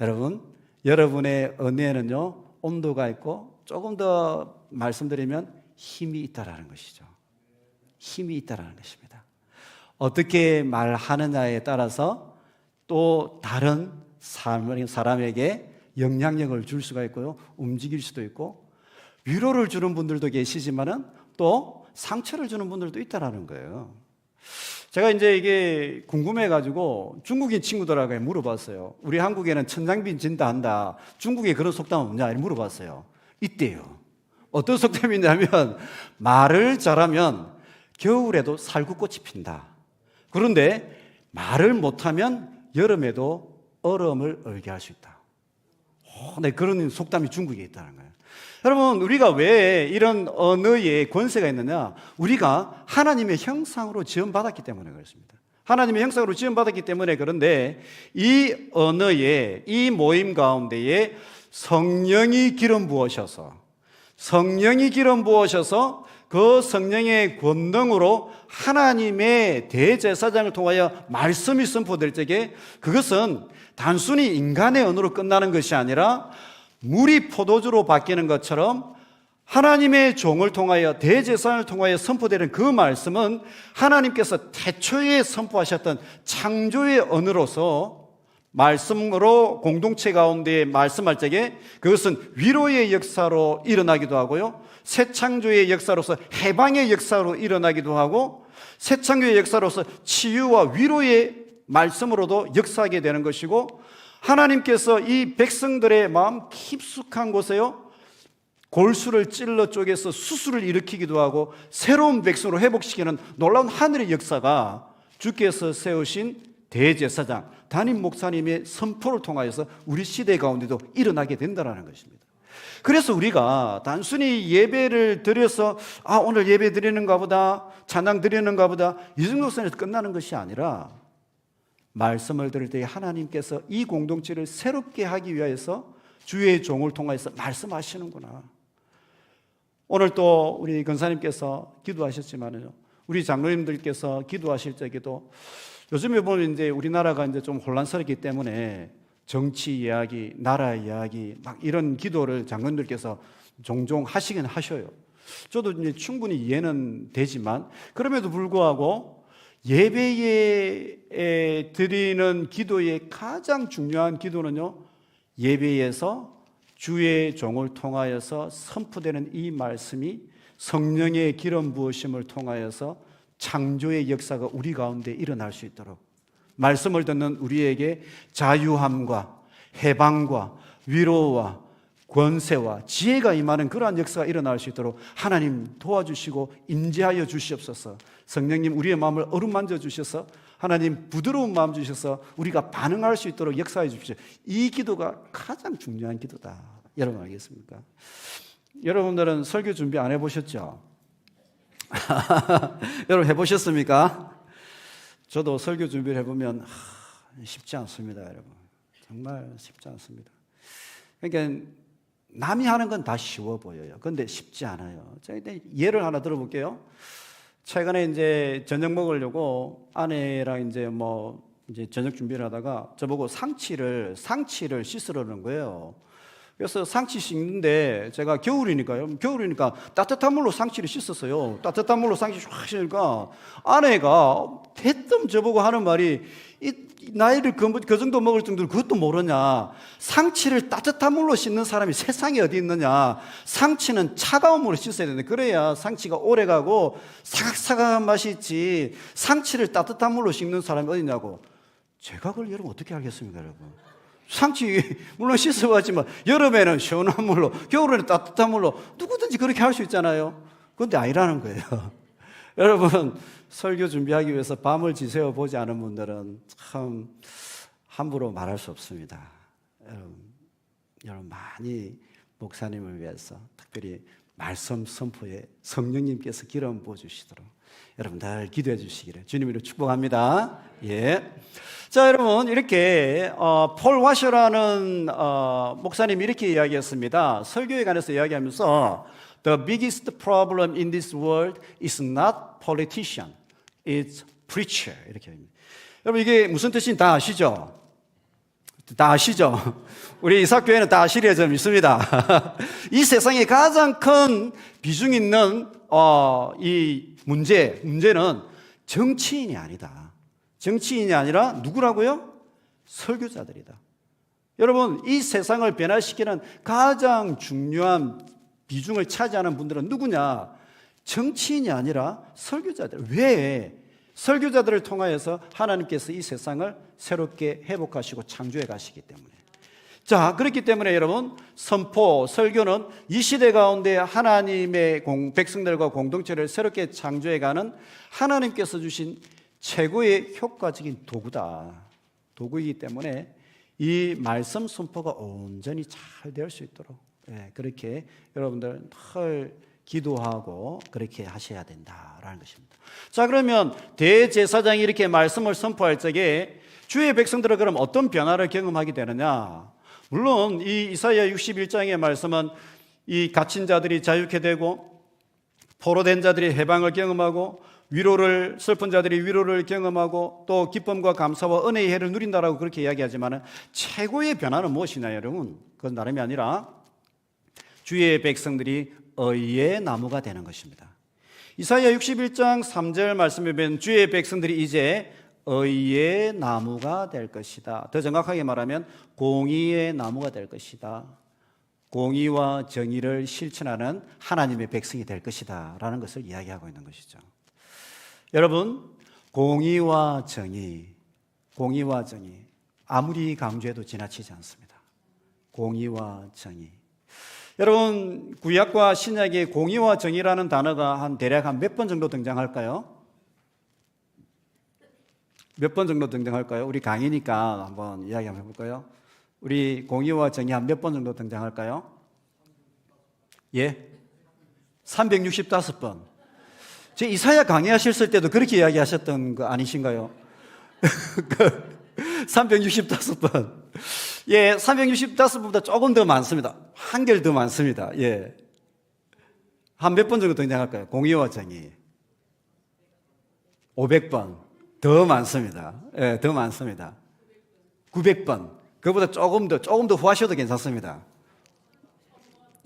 여러분, 여러분의 언어에는요, 온도가 있고 조금 더 말씀드리면 힘이 있다라는 것이죠. 힘이 있다라는 것입니다. 어떻게 말하느냐에 따라서 또 다른 사람에게 영향력을 줄 수가 있고요, 움직일 수도 있고, 위로를 주는 분들도 계시지만은 또 상처를 주는 분들도 있다라는 거예요. 제가 이제 이게 궁금해가지고 중국인 친구들하고 물어봤어요. 우리 한국에는 천장빈 진다 한다. 중국에 그런 속담 없냐? 이렇게 물어봤어요. 있대요. 어떤 속담이 있냐면 말을 잘하면 겨울에도 살구꽃이 핀다. 그런데 말을 못하면 여름에도 얼음을 얼게 할 수 있다. 네, 그런 속담이 중국에 있다는 거예요. 여러분, 우리가 왜 이런 언어에 권세가 있느냐? 우리가 하나님의 형상으로 지음받았기 때문에 그렇습니다. 하나님의 형상으로 지음받았기 때문에 그런데 이 언어에, 이 모임 가운데에 성령이 기름 부으셔서 그 성령의 권능으로 하나님의 대제사장을 통하여 말씀이 선포될 적에 그것은 단순히 인간의 언어로 끝나는 것이 아니라 물이 포도주로 바뀌는 것처럼 하나님의 종을 통하여 대제사장을 통하여 선포되는 그 말씀은 하나님께서 태초에 선포하셨던 창조의 언어로서 말씀으로 공동체 가운데 말씀할 적에 그것은 위로의 역사로 일어나기도 하고요, 새 창조의 역사로서 해방의 역사로 일어나기도 하고, 새 창조의 역사로서 치유와 위로의 말씀으로도 역사하게 되는 것이고, 하나님께서 이 백성들의 마음 깊숙한 곳에요 골수를 찔러 쪼개서 수술을 일으키기도 하고 새로운 백성으로 회복시키는 놀라운 하늘의 역사가 주께서 세우신 대제사장 담임 목사님의 선포를 통하여서 우리 시대 가운데도 일어나게 된다는 것입니다. 그래서 우리가 단순히 예배를 드려서 오늘 예배 드리는가 보다, 찬양 드리는가 보다 이 정도 선에서 끝나는 것이 아니라 말씀을 들을 때 하나님께서 이 공동체를 새롭게 하기 위해서 주의 종을 통해서 말씀하시는구나. 오늘 또 우리 권사님께서 기도하셨지만요, 우리 장로님들께서 기도하실 적에도 요즘에 보면 이제 우리나라가 이제 좀 혼란스럽기 때문에 정치 이야기, 나라 이야기 막 이런 기도를 장로님들께서 종종 하시긴 하셔요. 저도 이제 충분히 이해는 되지만 그럼에도 불구하고 예배에 드리는 기도의 가장 중요한 기도는요, 예배에서 주의 종을 통하여서 선포되는 이 말씀이 성령의 기름 부으심을 통하여서 창조의 역사가 우리 가운데 일어날 수 있도록, 말씀을 듣는 우리에게 자유함과 해방과 위로와 권세와 지혜가 임하는 그러한 역사가 일어날 수 있도록 하나님 도와주시고 임재하여 주시옵소서. 성령님 우리의 마음을 어루만져 주셔서 하나님 부드러운 마음 주셔서 우리가 반응할 수 있도록 역사해 주십시오. 이 기도가 가장 중요한 기도다. 여러분 알겠습니까? 여러분들은 설교 준비 안 해보셨죠? 여러분 해보셨습니까? 저도 설교 준비를 해보면 쉽지 않습니다. 여러분 정말 쉽지 않습니다. 그러니까 남이 하는 건 다 쉬워 보여요. 그런데 쉽지 않아요. 제가 예를 하나 들어볼게요. 최근에 이제 저녁 먹으려고 아내랑 이제 저녁 준비를 하다가 저보고 상치를 씻으려는 거예요. 그래서 상치 씻는데 제가 겨울이니까 따뜻한 물로 상치를 씻었어요. 따뜻한 물로 상치 쫙 씻으니까 아내가 대뜸 저보고 하는 말이, 이 나이를 그 정도 먹을 정도로 그것도 모르냐, 상치를 따뜻한 물로 씻는 사람이 세상에 어디 있느냐, 상치는 차가운 물로 씻어야 되는데 그래야 상치가 오래가고 사각사각한 맛이 있지, 상치를 따뜻한 물로 씻는 사람이 어디 있냐고. 제가 그걸 여러분 어떻게 알겠습니까? 여러분 상치 물론 씻어봤지만 여름에는 시원한 물로, 겨울에는 따뜻한 물로 누구든지 그렇게 할 수 있잖아요. 그런데 아니라는 거예요. 여러분 설교 준비하기 위해서 밤을 지새워 보지 않은 분들은 참 함부로 말할 수 없습니다. 여러분 많이 목사님을 위해서 특별히 말씀 선포에 성령님께서 기름 부어주시도록 여러분 늘 기도해 주시기를 주님으로 축복합니다. 예. 자, 여러분 이렇게 폴 와셔라는 목사님이 이렇게 이야기했습니다. 설교에 관해서 이야기하면서 The biggest problem in this world is not politician, it's preacher. 이렇게 합니다. 여러분 이게 무슨 뜻인지 다 아시죠? 다 아시죠? 우리 이삭교회는 다 아시리에 좀 있습니다. 이 세상에 가장 큰 비중 있는 이 문제는 정치인이 아니다. 정치인이 아니라 누구라고요? 설교자들이다. 여러분 이 세상을 변화시키는 가장 중요한 비중을 차지하는 분들은 누구냐? 정치인이 아니라 설교자들. 왜? 설교자들을 통하여서 하나님께서 이 세상을 새롭게 회복하시고 창조해 가시기 때문에. 자, 그렇기 때문에 여러분 선포, 설교는 이 시대 가운데 하나님의 백성들과 공동체를 새롭게 창조해가는 하나님께서 주신 최고의 효과적인 도구이기 때문에 이 말씀 선포가 온전히 잘 될 수 있도록 그렇게 여러분들 늘 기도하고 그렇게 하셔야 된다라는 것입니다. 자, 그러면 대제사장이 이렇게 말씀을 선포할 적에 주의 백성들은 그럼 어떤 변화를 경험하게 되느냐? 물론 이 이사야 61장의 말씀은 이 갇힌 자들이 자유케 되고 포로된 자들이 해방을 경험하고 슬픈 자들이 위로를 경험하고 또 기쁨과 감사와 은혜의 해를 누린다라고 그렇게 이야기하지만 최고의 변화는 무엇이냐 여러분? 그건 다름이 아니라 주의 백성들이 의의 나무가 되는 것입니다. 이사야 61장 3절 말씀에 보면 주의 백성들이 이제 의의 나무가 될 것이다. 더 정확하게 말하면 공의의 나무가 될 것이다. 공의와 정의를 실천하는 하나님의 백성이 될 것이다 라는 것을 이야기하고 있는 것이죠. 여러분, 공의와 정의 아무리 강조해도 지나치지 않습니다. 공의와 정의. 여러분, 구약과 신약에 공의와 정의라는 단어가 대략 몇 번 정도 등장할까요? 몇 번 정도 등장할까요? 우리 강의니까 한번 이야기 한번 해볼까요? 우리 공의와 정의 한 몇 번 정도 등장할까요? 예? 365번. 제 이사야 강의하셨을 때도 그렇게 이야기하셨던 거 아니신가요? 365번. 예, 365번보다 조금 더 많습니다. 한결 더 많습니다. 예. 한 몇 번 정도 등장할까요? 공의와 정의. 500번. 더 많습니다. 예, 더 많습니다. 900번. 그보다 조금 더 후하셔도 괜찮습니다.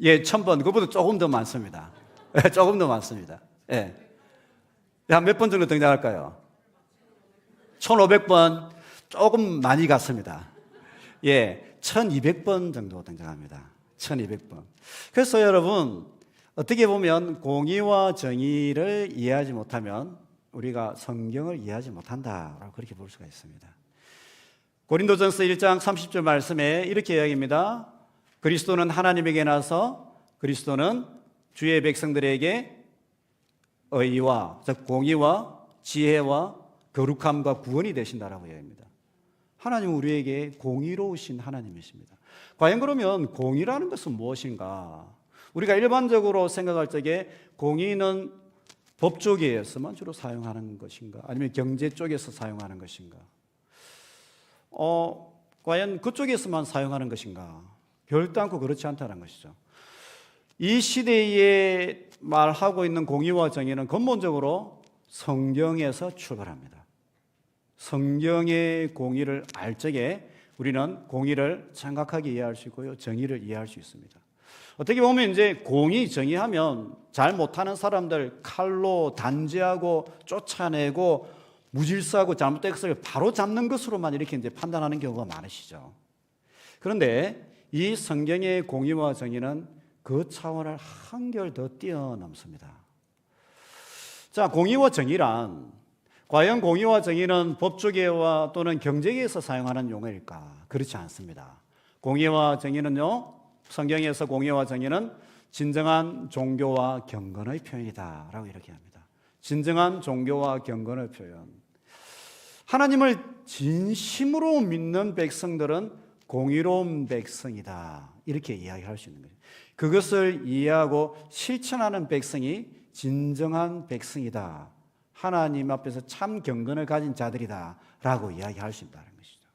예, 1000번. 그보다 조금 더 많습니다. 예, 조금 더 많습니다. 예. 한 몇 번 정도 등장할까요? 1500번. 조금 많이 갔습니다. 예, 1200번 정도 등장합니다. 1200번. 그래서 여러분, 어떻게 보면 공의와 정의를 이해하지 못하면 우리가 성경을 이해하지 못한다라고 그렇게 볼 수가 있습니다. 고린도전서 1장 30절 말씀에 이렇게 이야기합니다. 그리스도는 하나님에게 나서 그리스도는 주의 백성들에게 의와, 즉 공의와 지혜와 거룩함과 구원이 되신다라고 이야기합니다. 하나님은 우리에게 공의로우신 하나님이십니다. 과연 그러면 공의라는 것은 무엇인가? 우리가 일반적으로 생각할 적에 공의는 법 쪽에서만 주로 사용하는 것인가? 아니면 경제 쪽에서 사용하는 것인가? 과연 그쪽에서만 사용하는 것인가? 별도 않고 그렇지 않다는 것이죠. 이 시대에 말하고 있는 공의와 정의는 근본적으로 성경에서 출발합니다. 성경의 공의를 알 적에 우리는 공의를 정확하게 이해할 수 있고요, 정의를 이해할 수 있습니다. 어떻게 보면 이제 공의, 정의하면 잘 못하는 사람들 칼로 단죄하고 쫓아내고 무질서하고 잘못된 것을 바로 잡는 것으로만 이렇게 이제 판단하는 경우가 많으시죠. 그런데 이 성경의 공의와 정의는 그 차원을 한결 더 뛰어넘습니다. 자, 공의와 정의란 과연 공의와 정의는 법조계와 또는 경제계에서 사용하는 용어일까? 그렇지 않습니다. 공의와 정의는요, 성경에서 공의와 정의는 진정한 종교와 경건의 표현이다라고 이렇게 합니다. 진정한 종교와 경건의 표현. 하나님을 진심으로 믿는 백성들은 공의로운 백성이다. 이렇게 이야기할 수 있는 거예요. 그것을 이해하고 실천하는 백성이 진정한 백성이다. 하나님 앞에서 참 경건을 가진 자들이다 라고 이야기할 수 있다는 것이죠.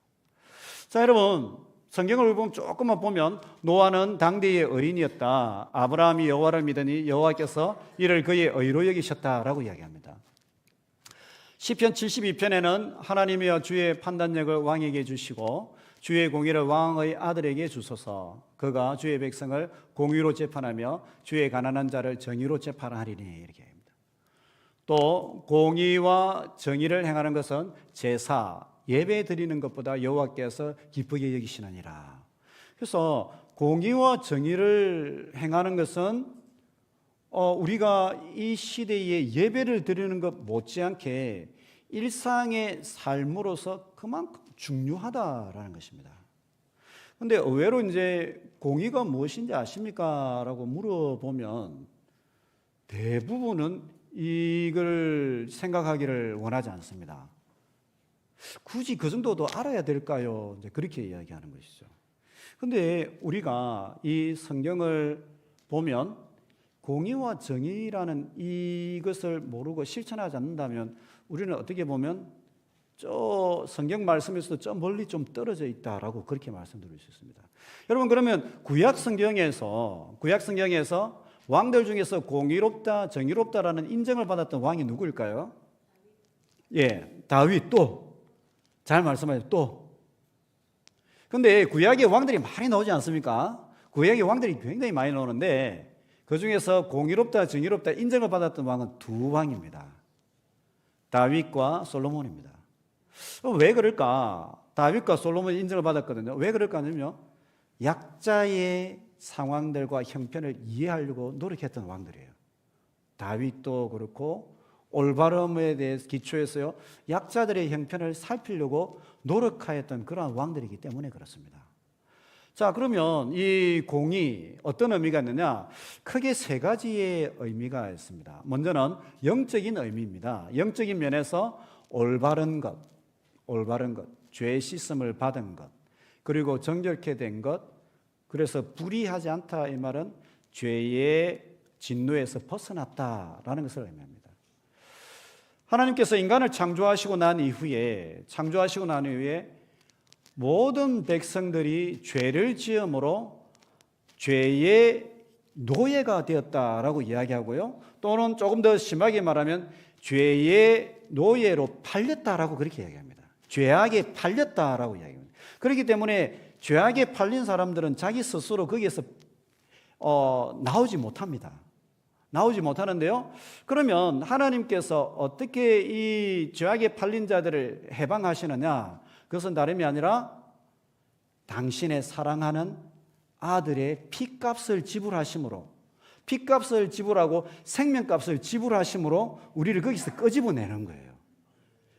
자, 여러분, 성경을 보면 조금만 보면 노아는 당대의 어린이였다. 아브라함이 여호와를 믿으니 여호와께서 이를 그의 의로 여기셨다라고 이야기합니다. 시편 72편에는 하나님이여 주의 판단력을 왕에게 주시고 주의 공의를 왕의 아들에게 주소서. 그가 주의 백성을 공의로 재판하며 주의 가난한 자를 정의로 재판하리니 이렇게 합니다. 또 공의와 정의를 행하는 것은 제사, 예배 드리는 것보다 여호와께서 기쁘게 여기시느니라. 그래서 공의와 정의를 행하는 것은 우리가 이 시대에 예배를 드리는 것 못지않게 일상의 삶으로서 그만큼 중요하다라는 것입니다. 그런데 의외로 이제 공의가 무엇인지 아십니까? 라고 물어보면 대부분은 이걸 생각하기를 원하지 않습니다. 굳이 그 정도도 알아야 될까요? 이제 그렇게 이야기하는 것이죠. 그런데 우리가 이 성경을 보면 공의와 정의라는 이것을 모르고 실천하지 않는다면 우리는 어떻게 보면 저 성경 말씀에서도 저 멀리 좀 떨어져 있다라고 그렇게 말씀드릴 수 있습니다. 여러분, 그러면 구약 성경에서 왕들 중에서 공의롭다, 정의롭다라는 인정을 받았던 왕이 누구일까요? 예, 다윗. 또 잘 말씀하세요. 또. 근데 구약의 왕들이 많이 나오지 않습니까? 구약의 왕들이 굉장히 많이 나오는데 그 중에서 공의롭다, 정의롭다 인정을 받았던 왕은 두 왕입니다. 다윗과 솔로몬입니다. 왜 그럴까? 다윗과 솔로몬이 인정을 받았거든요. 왜 그럴까 하면요, 약자의 상황들과 형편을 이해하려고 노력했던 왕들이에요. 다윗도 그렇고 올바름에 대해서 기초해서요, 약자들의 형편을 살피려고 노력하였던 그러한 왕들이기 때문에 그렇습니다. 자, 그러면 이 공의 어떤 의미가 있느냐? 크게 세 가지의 의미가 있습니다. 먼저는 영적인 의미입니다. 영적인 면에서 올바른 것, 죄의 씻음을 받은 것, 그리고 정결케 된 것, 그래서 불의하지 않다 이 말은 죄의 진노에서 벗어났다라는 것을 의미합니다. 하나님께서 인간을 창조하시고 난 이후에 모든 백성들이 죄를 지음으로 죄의 노예가 되었다라고 이야기하고요. 또는 조금 더 심하게 말하면 죄의 노예로 팔렸다라고 그렇게 이야기합니다. 죄악에 팔렸다라고 이야기합니다. 그렇기 때문에 죄악에 팔린 사람들은 자기 스스로 거기에서 나오지 못합니다. 나오지 못하는데요. 그러면 하나님께서 어떻게 이 죄악에 팔린 자들을 해방하시느냐? 그것은 다름이 아니라 당신의 사랑하는 아들의 피값을 지불하심으로, 피값을 지불하고 생명값을 지불하심으로 우리를 거기서 끄집어내는 거예요.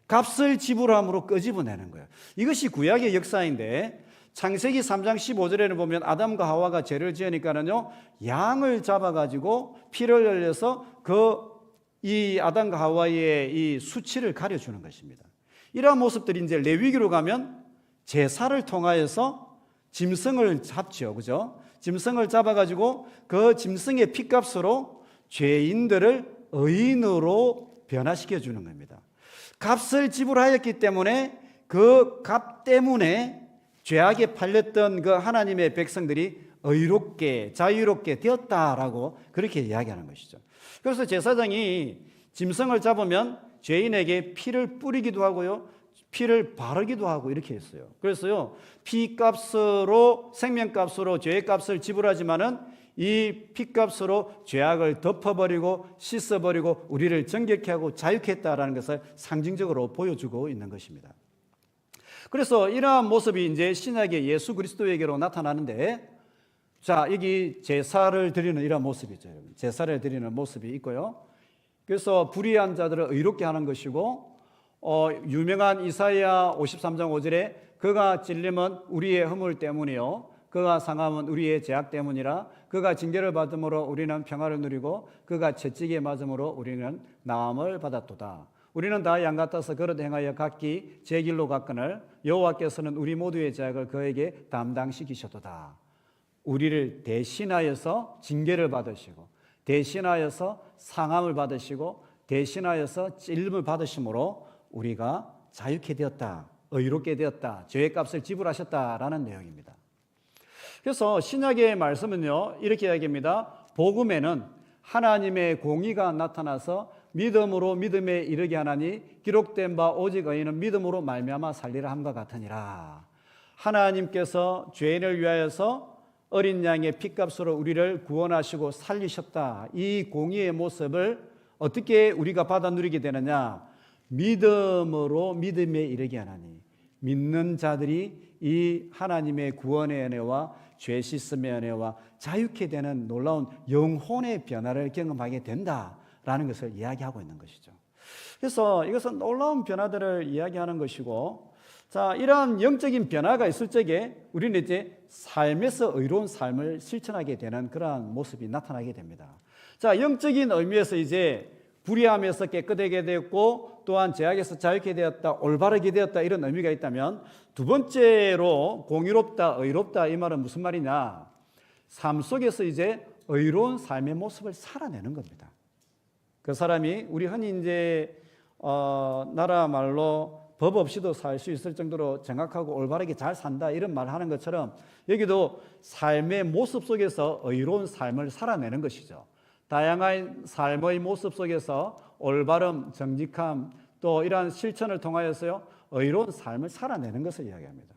값을 지불함으로 끄집어내는 거예요. 이것이 구약의 역사인데, 창세기 3장 15절에는 보면 아담과 하와가 죄를 지으니까는요, 양을 잡아가지고 피를 흘려서 이 아담과 하와의 이 수치를 가려주는 것입니다. 이러한 모습들이 이제 레위기로 가면 제사를 통하여서 짐승을 잡죠. 그죠? 짐승을 잡아가지고 그 짐승의 피값으로 죄인들을 의인으로 변화시켜 주는 겁니다. 값을 지불하였기 때문에 그 값 때문에 죄악에 팔렸던 그 하나님의 백성들이 의롭게 자유롭게 되었다라고 그렇게 이야기하는 것이죠. 그래서 제사장이 짐승을 잡으면 죄인에게 피를 뿌리기도 하고요, 피를 바르기도 하고 이렇게 했어요. 그래서요, 피값으로 생명값으로 죄의 값을 지불하지만은 이 피값으로 죄악을 덮어버리고 씻어버리고 우리를 정결케 하고 자유케 했다라는 것을 상징적으로 보여주고 있는 것입니다. 그래서 이러한 모습이 이제 신약의 예수 그리스도에게로 나타나는데, 자, 여기 제사를 드리는 이러한 모습이죠. 제사를 드리는 모습이 있고요. 그래서 불의한 자들을 의롭게 하는 것이고, 유명한 이사야 53장 5절에 그가 찔림은 우리의 허물 때문이요, 그가 상함은 우리의 죄악 때문이라. 그가 징계를 받음으로 우리는 평화를 누리고 그가 채찍에 맞음으로 우리는 나음을 받았도다. 우리는 다 양 같아서 그릇 행하여 각기 제 길로 갔거늘 여호와께서는 우리 모두의 죄악을 그에게 담당시키셨도다. 우리를 대신하여서 징계를 받으시고 대신하여서 상함을 받으시고 대신하여서 찔림을 받으심으로 우리가 자유케 되었다, 의롭게 되었다, 죄의 값을 지불하셨다라는 내용입니다. 그래서 신약의 말씀은요, 이렇게 이야기합니다. 복음에는 하나님의 공의가 나타나서 믿음으로 믿음에 이르게 하나니 기록된 바 오직 의인은 믿음으로 말미암아 살리라 함과 같으니라. 하나님께서 죄인을 위하여서 어린 양의 피값으로 우리를 구원하시고 살리셨다. 이 공의의 모습을 어떻게 우리가 받아 누리게 되느냐? 믿음으로 믿음에 이르게 하나니, 믿는 자들이 이 하나님의 구원의 은혜와 죄 씻음의 은혜와 자유케 되는 놀라운 영혼의 변화를 경험하게 된다라는 것을 이야기하고 있는 것이죠. 그래서 이것은 놀라운 변화들을 이야기하는 것이고, 자, 이러한 영적인 변화가 있을 적에 우리는 이제 삶에서 의로운 삶을 실천하게 되는 그러한 모습이 나타나게 됩니다. 자, 영적인 의미에서 이제 불의함에서 깨끗하게 되었고 또한 죄악에서 자유케 되었다, 올바르게 되었다, 이런 의미가 있다면, 두 번째로 공의롭다, 의롭다, 이 말은 무슨 말이냐? 삶 속에서 이제 의로운 삶의 모습을 살아내는 겁니다. 그 사람이 우리 흔히 이제 나라 말로 법 없이도 살 수 있을 정도로 정확하고 올바르게 잘 산다, 이런 말 하는 것처럼 여기도 삶의 모습 속에서 의로운 삶을 살아내는 것이죠. 다양한 삶의 모습 속에서 올바름, 정직함, 또 이러한 실천을 통하여서요, 의로운 삶을 살아내는 것을 이야기합니다.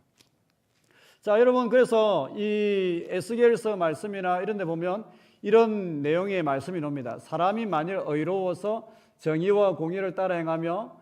자, 여러분, 그래서 이 에스겔서 말씀이나 이런 데 보면 이런 내용의 말씀이 나옵니다. 사람이 만일 의로워서 정의와 공의를 따라 행하며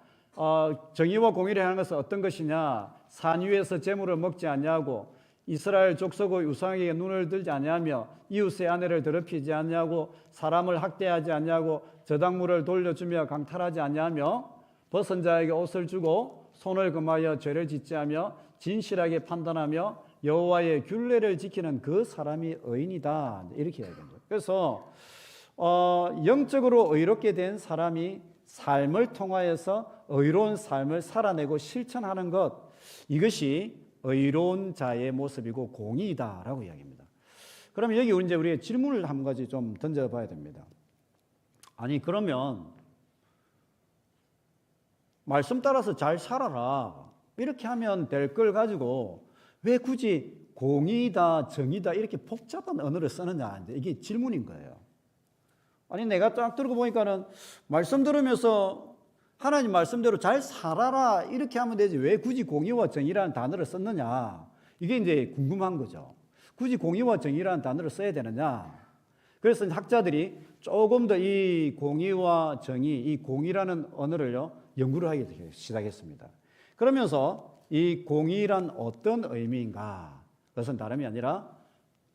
정의와 공의를 행하는 것은 어떤 것이냐? 산 위에서 재물을 먹지 아니하고 이스라엘 족속의 우상에게 눈을 들지 아니하며 이웃의 아내를 더럽히지 아니하고 사람을 학대하지 아니하고 저당물을 돌려주며 강탈하지 아니하며 벗은 자에게 옷을 주고 손을 금하여 죄를 짓지 하며 진실하게 판단하며 여호와의 규례를 지키는 그 사람이 의인이다. 이렇게 이야기합니다. 그래서 영적으로 의롭게 된 사람이 삶을 통하여서 의로운 삶을 살아내고 실천하는 것, 이것이 의로운 자의 모습이고 공의이다라고 이야기합니다. 그러면 여기 이제 우리의 질문을 한 가지 좀 던져봐야 됩니다. 아니 그러면 말씀 따라서 잘 살아라 이렇게 하면 될 걸 가지고 왜 굳이 공의다 정의다 이렇게 복잡한 언어를 쓰느냐, 이게 질문인 거예요. 아니 내가 딱 들고 보니까는 말씀 들으면서 하나님 말씀대로 잘 살아라 이렇게 하면 되지 왜 굳이 공의와 정의라는 단어를 썼느냐, 이게 이제 궁금한 거죠. 굳이 공의와 정의라는 단어를 써야 되느냐. 그래서 학자들이 조금 더 이 공의와 정의, 이 공의라는 언어를요 연구를 하기 시작했습니다. 그러면서 이 공의란 어떤 의미인가? 그것은 다름이 아니라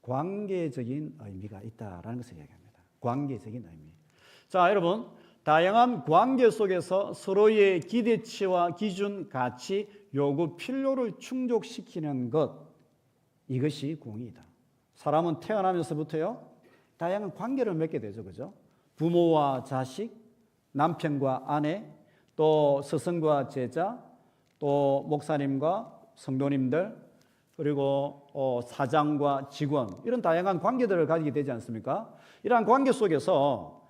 관계적인 의미가 있다라는 것을 이야기합니다. 관계적인 의미. 자, 여러분, 다양한 관계 속에서 서로의 기대치와 기준, 가치, 요구, 필요를 충족시키는 것, 이것이 공의이다. 사람은 태어나면서부터요 다양한 관계를 맺게 되죠, 그죠? 부모와 자식, 남편과 아내, 또 스승과 제자, 또 목사님과 성도님들, 그리고 사장과 직원, 이런 다양한 관계들을 가지게 되지 않습니까? 이러한 관계 속에서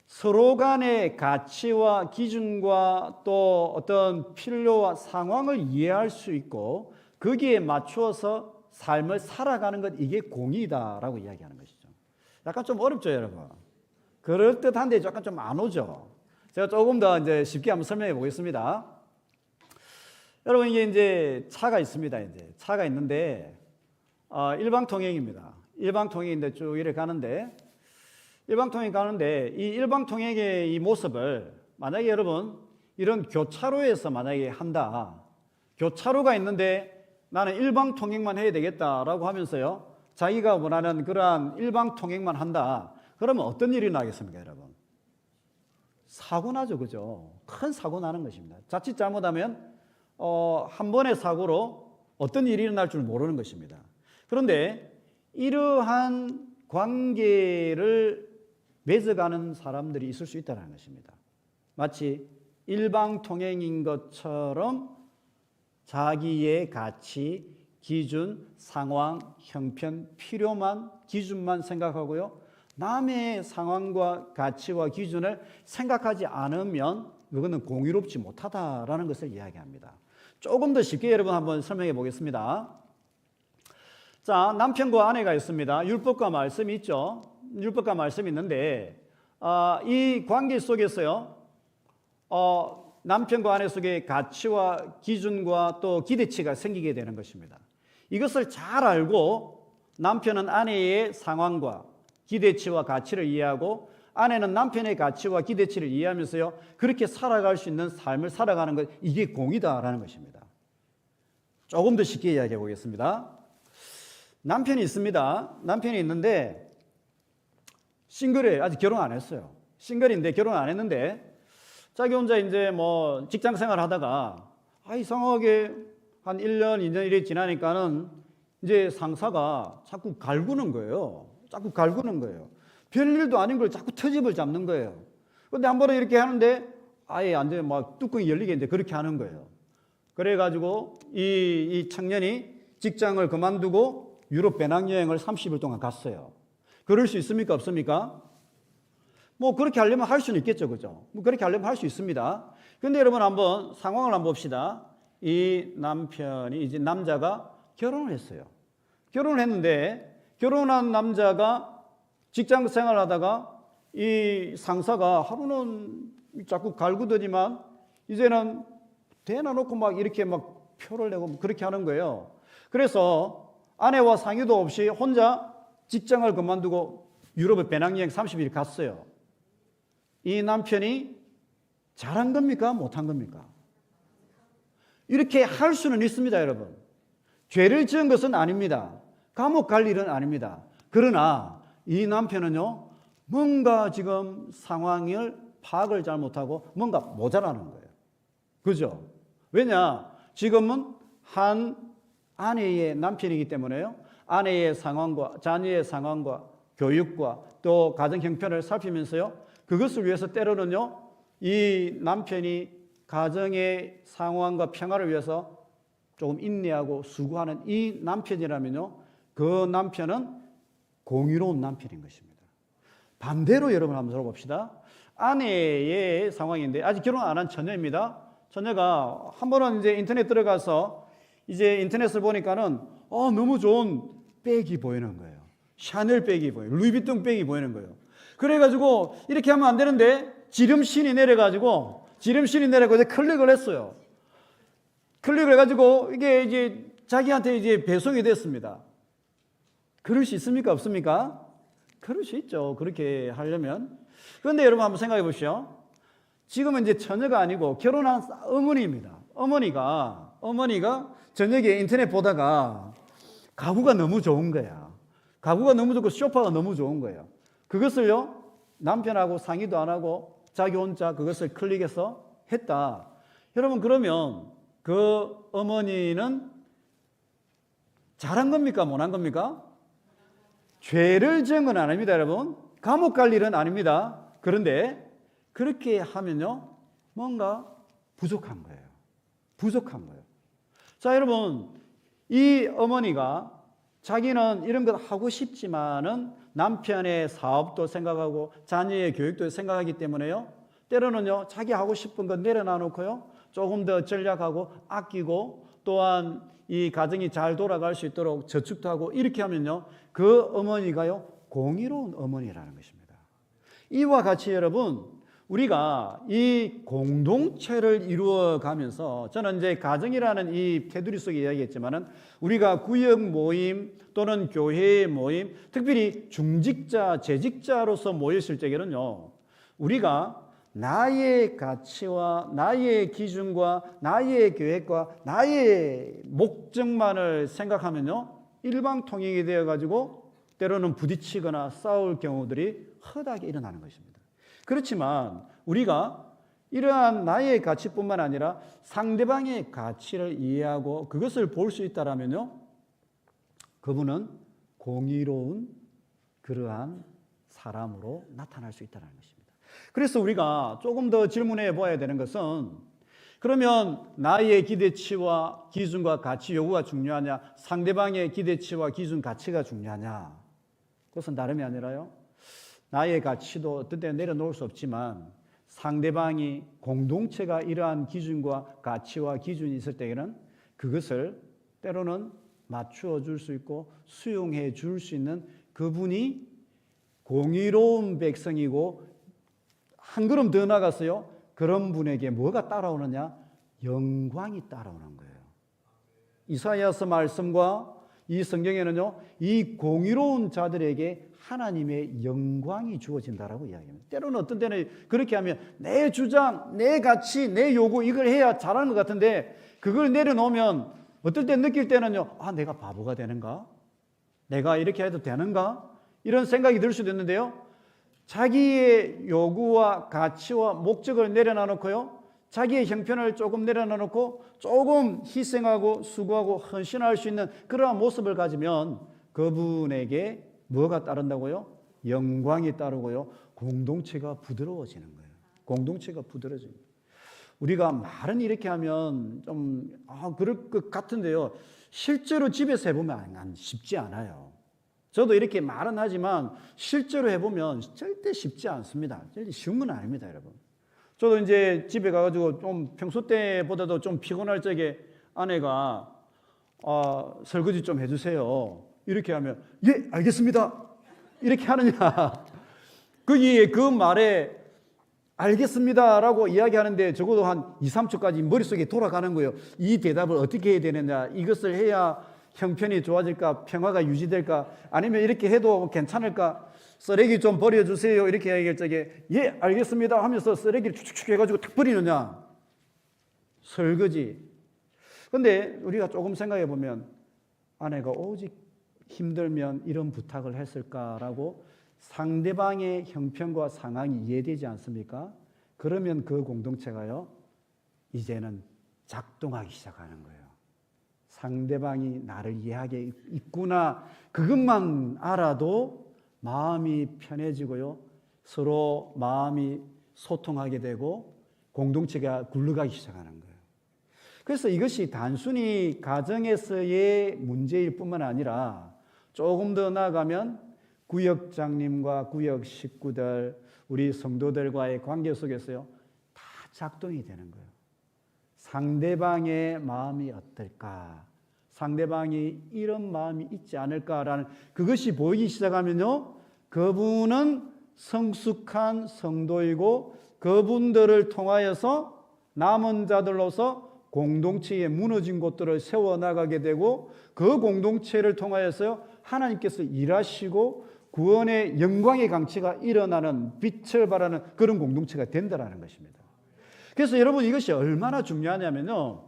서로 간의 가치와 기준과 또 어떤 필요와 상황을 이해할 수 있고 거기에 맞추어서 삶을 살아가는 것, 이게 공의다라고 이야기하는 것이죠. 약간 좀 어렵죠, 여러분? 그럴듯한데 약간 좀 안 오죠? 제가 조금 더 이제 쉽게 한번 설명해 보겠습니다. 여러분, 이게 이제 차가 있습니다. 이제 차가 있는데 일방통행입니다. 일방통행인데 쭉 이렇게 가는데 일방통행 가는데 이 일방통행의 이 모습을 만약에 여러분 이런 교차로에서 만약에 한다. 교차로가 있는데 나는 일방통행만 해야 되겠다라고 하면서요 자기가 원하는 그러한 일방통행만 한다. 그러면 어떤 일이 나겠습니까, 여러분? 사고 나죠, 그죠? 큰 사고 나는 것입니다. 자칫 잘못하면 한 번의 사고로 어떤 일이 일어날 줄 모르는 것입니다. 그런데 이러한 관계를 맺어가는 사람들이 있을 수 있다는 것입니다. 마치 일방통행인 것처럼 자기의 가치, 기준, 상황, 형편, 필요만, 기준만 생각하고요. 남의 상황과 가치와 기준을 생각하지 않으면 그거는 공의롭지 못하다라는 것을 이야기합니다. 조금 더 쉽게 여러분 한번 설명해 보겠습니다. 자, 남편과 아내가 있습니다. 율법과 말씀이 있죠. 율법과 말씀이 있는데 이 관계 속에서요 남편과 아내 속에 가치와 기준과 또 기대치가 생기게 되는 것입니다. 이것을 잘 알고 남편은 아내의 상황과 기대치와 가치를 이해하고 아내는 남편의 가치와 기대치를 이해하면서요 그렇게 살아갈 수 있는 삶을 살아가는 것, 이게 공의다라는 것입니다. 조금 더 쉽게 이야기해 보겠습니다. 남편이 있습니다. 남편이 있는데 싱글이에요. 아직 결혼 안 했어요. 싱글인데 결혼 안 했는데 자기 혼자 이제 뭐 직장 생활 하다가 이상하게 한 1년, 2년 이렇게 지나니까는 이제 상사가 자꾸 갈구는 거예요. 자꾸 갈구는 거예요. 별일도 아닌 걸 자꾸 트집을 잡는 거예요. 근데 한 번은 이렇게 하는데 아예 안 돼. 막 뚜껑이 열리게 이제 그렇게 하는 거예요. 그래가지고 이 청년이 직장을 그만두고 유럽 배낭여행을 30일 동안 갔어요. 그럴 수 있습니까? 없습니까? 뭐 그렇게 하려면 할 수는 있겠죠. 그죠? 뭐 그렇게 하려면 할 수 있습니다. 근데 여러분 한번 상황을 한번 봅시다. 이 남편이 이제 남자가 결혼을 했어요. 결혼을 했는데 결혼한 남자가 직장 생활하다가 이 상사가 하루는 자꾸 갈구더니만 이제는 대놔놓고 막 이렇게 막 표를 내고 그렇게 하는 거예요. 그래서 아내와 상의도 없이 혼자 직장을 그만두고 유럽에 배낭여행 30일 갔어요. 이 남편이 잘한 겁니까? 못한 겁니까? 이렇게 할 수는 있습니다, 여러분. 죄를 지은 것은 아닙니다. 감옥 갈 일은 아닙니다. 그러나 이 남편은요, 뭔가 지금 상황을 파악을 잘 못하고 뭔가 모자라는 거예요. 그죠? 왜냐? 지금은 한 아내의 남편이기 때문에요. 아내의 상황과 자녀의 상황과 교육과 또 가정 형편을 살피면서요. 그것을 위해서 때로는요. 이 남편이 가정의 상황과 평화를 위해서 조금 인내하고 수고하는 이 남편이라면요. 그 남편은 공의로운 남편인 것입니다. 반대로 여러분 한번 들어봅시다. 아내의 상황인데 아직 결혼 안 한 처녀입니다. 처녀가 한 번은 이제 인터넷 들어가서 이제 인터넷을 보니까는 너무 좋은 백이 보이는 거예요. 샤넬 백이 보여요. 루이비통 백이 보이는 거예요. 그래가지고 이렇게 하면 안 되는데 지름신이 내려가지고 이제 클릭을 했어요. 클릭을 해가지고 이게 이제 자기한테 이제 배송이 됐습니다. 그럴 수 있습니까? 없습니까? 그럴 수 있죠. 그렇게 하려면. 그런데 여러분 한번 생각해 보시죠. 지금은 이제 처녀가 아니고 결혼한 어머니입니다. 어머니가 저녁에 인터넷 보다가 가구가 너무 좋은 거야. 가구가 너무 좋고 소파가 너무 좋은 거예요. 그것을요, 남편하고 상의도 안 하고 자기 혼자 그것을 클릭해서 했다. 여러분, 그러면 그 어머니는 잘한 겁니까? 못한 겁니까? 죄를 지은 건 아닙니다, 여러분. 감옥 갈 일은 아닙니다. 그런데 그렇게 하면요, 뭔가 부족한 거예요. 부족한 거예요. 자, 여러분, 이 어머니가 자기는 이런 것 하고 싶지만은 남편의 사업도 생각하고 자녀의 교육도 생각하기 때문에요. 때로는요, 자기 하고 싶은 거 내려놔 놓고요, 조금 더 전략하고 아끼고 또한 이 가정이 잘 돌아갈 수 있도록 저축도 하고 이렇게 하면요, 그 어머니가요, 공의로운 어머니라는 것입니다. 이와 같이 여러분, 우리가 이 공동체를 이루어 가면서 저는 이제 가정이라는 이 테두리 속에 이야기했지만은 우리가 구역 모임 또는 교회 모임, 특별히 중직자, 재직자로서 모였을 때에는요, 우리가 나의 가치와 나의 기준과 나의 계획과 나의 목적만을 생각하면요, 일방통행이 되어가지고 때로는 부딪히거나 싸울 경우들이 허다하게 일어나는 것입니다. 그렇지만 우리가 이러한 나의 가치뿐만 아니라 상대방의 가치를 이해하고 그것을 볼 수 있다라면요, 그분은 공의로운 그러한 사람으로 나타날 수 있다는 것입니다. 그래서 우리가 조금 더 질문해 봐야 되는 것은, 그러면 나의 기대치와 기준과 가치 요구가 중요하냐, 상대방의 기대치와 기준 가치가 중요하냐? 그것은 다름이 아니라요, 나의 가치도 어떤 때는 내려놓을 수 없지만 상대방이 공동체가 이러한 기준과 가치와 기준이 있을 때에는 그것을 때로는 맞추어 줄 수 있고 수용해 줄 수 있는 그분이 공의로운 백성이고, 한 걸음 더 나가서요, 그런 분에게 뭐가 따라오느냐? 영광이 따라오는 거예요. 이사야서 말씀과 이 성경에는요, 이 공의로운 자들에게 하나님의 영광이 주어진다라고 이야기합니다. 때로는 어떤 때는 그렇게 하면 내 주장, 내 가치, 내 요구 이걸 해야 잘하는 것 같은데 그걸 내려놓으면 어떨 때 느낄 때는요, 내가 바보가 되는가? 내가 이렇게 해도 되는가? 이런 생각이 들 수도 있는데요, 자기의 요구와 가치와 목적을 내려놔놓고요, 자기의 형편을 조금 내려놔놓고 조금 희생하고 수고하고 헌신할 수 있는 그러한 모습을 가지면 그분에게 뭐가 따른다고요? 영광이 따르고요, 공동체가 부드러워지는 거예요. 공동체가 부드러워집니다. 우리가 말은 이렇게 하면 좀 그럴 것 같은데요, 실제로 집에서 해보면 쉽지 않아요. 저도 이렇게 말은 하지만 실제로 해보면 절대 쉽지 않습니다. 절대 쉬운 건 아닙니다, 여러분. 저도 이제 집에 가가지고 좀 평소 때보다도 좀 피곤할 적에 아내가 설거지 좀 해주세요, 이렇게 하면 예, 알겠습니다, 이렇게 하느냐? 거기에 그 말에 알겠습니다라고 이야기하는데 적어도 한 2, 3초까지 머릿속에 돌아가는 거예요. 이 대답을 어떻게 해야 되느냐, 이것을 해야 형편이 좋아질까, 평화가 유지될까, 아니면 이렇게 해도 괜찮을까, 쓰레기 좀 버려주세요 이렇게 얘기할 적에 예 알겠습니다 하면서 쓰레기를 축축축 해가지고 탁 버리느냐? 설거지. 근데 우리가 조금 생각해 보면 아내가 오직 힘들면 이런 부탁을 했을까라고 상대방의 형편과 상황이 이해되지 않습니까? 그러면 그 공동체가요 이제는 작동하기 시작하는 거예요. 상대방이 나를 이해하게 있구나 그것만 알아도 마음이 편해지고요 서로 마음이 소통하게 되고 공동체가 굴러가기 시작하는 거예요. 그래서 이것이 단순히 가정에서의 문제일 뿐만 아니라 조금 더 나아가면 구역장님과 구역 식구들, 우리 성도들과의 관계 속에서요 다 작동이 되는 거예요. 상대방의 마음이 어떨까? 상대방이 이런 마음이 있지 않을까라는 그것이 보이기 시작하면요 그분은 성숙한 성도이고 그분들을 통하여서 남은 자들로서 공동체의 무너진 곳들을 세워나가게 되고 그 공동체를 통하여서 하나님께서 일하시고 구원의 영광의 강치가 일어나는 빛을 발하는 그런 공동체가 된다는 것입니다. 그래서 여러분 이것이 얼마나 중요하냐면요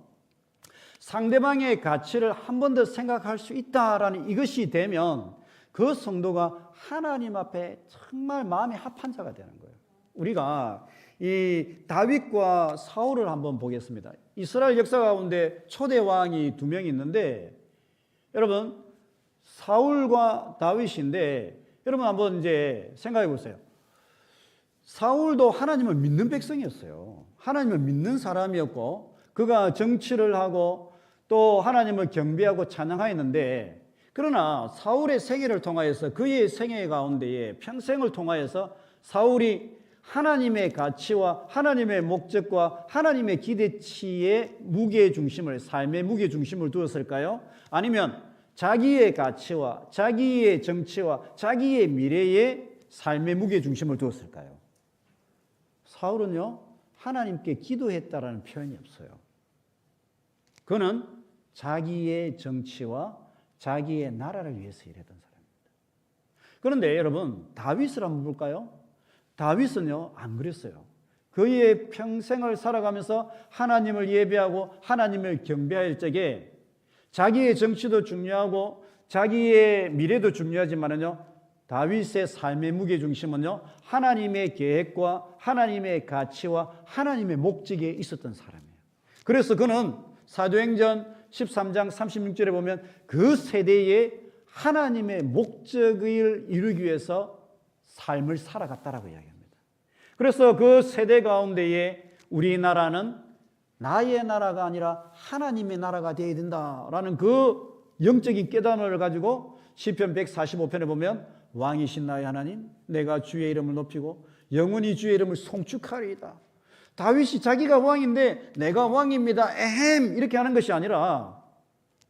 상대방의 가치를 한 번 더 생각할 수 있다라는 이것이 되면 그 성도가 하나님 앞에 정말 마음이 합한 자가 되는 거예요. 우리가 이 다윗과 사울을 한번 보겠습니다. 이스라엘 역사 가운데 초대 왕이 두 명 있는데 여러분 사울과 다윗인데 여러분 한번 이제 생각해 보세요. 사울도 하나님을 믿는 백성이었어요. 하나님을 믿는 사람이었고 그가 정치를 하고 또 하나님을 경배하고 찬양하였는데 그러나 사울의 생애를 통하여서 그의 생애 가운데에 평생을 통하여서 사울이 하나님의 가치와 하나님의 목적과 하나님의 기대치의 무게중심을 삶의 무게중심을 두었을까요? 아니면 자기의 가치와 자기의 정치와 자기의 미래의 삶의 무게중심을 두었을까요? 사울은요 하나님께 기도했다라는 표현이 없어요. 그는 자기의 정치와 자기의 나라를 위해서 일했던 사람입니다. 그런데 여러분 다윗을 한번 볼까요? 다윗은요 안 그랬어요. 그의 평생을 살아가면서 하나님을 예배하고 하나님을 경배할 적에 자기의 정치도 중요하고 자기의 미래도 중요하지만은요 다윗의 삶의 무게중심은요 하나님의 계획과 하나님의 가치와 하나님의 목적에 있었던 사람이에요. 그래서 그는 사도행전 13장 36절에 보면 그 세대에 하나님의 목적을 이루기 위해서 삶을 살아갔다라고 이야기합니다. 그래서 그 세대 가운데에 우리나라는 나의 나라가 아니라 하나님의 나라가 되어야 된다라는 그 영적인 깨달음을 가지고 시편 145편에 보면 왕이신 나의 하나님 내가 주의 이름을 높이고 영원히 주의 이름을 송축하리이다. 다윗이 자기가 왕인데 내가 왕입니다 에헴 이렇게 하는 것이 아니라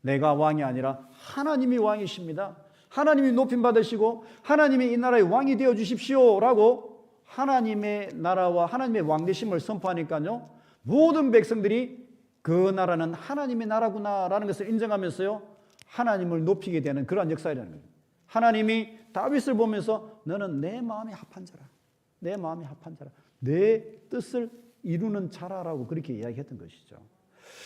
내가 왕이 아니라 하나님이 왕이십니다. 하나님이 높임 받으시고 하나님이 이 나라의 왕이 되어 주십시오 라고 하나님의 나라와 하나님의 왕되심을 선포하니까요 모든 백성들이 그 나라는 하나님의 나라구나 라는 것을 인정하면서요 하나님을 높이게 되는 그러한 역사라는 거예요. 하나님이 다윗을 보면서 너는 내 마음에 합한 자라 내 마음에 합한 자라 내 뜻을 이루는 자라라고 그렇게 이야기했던 것이죠.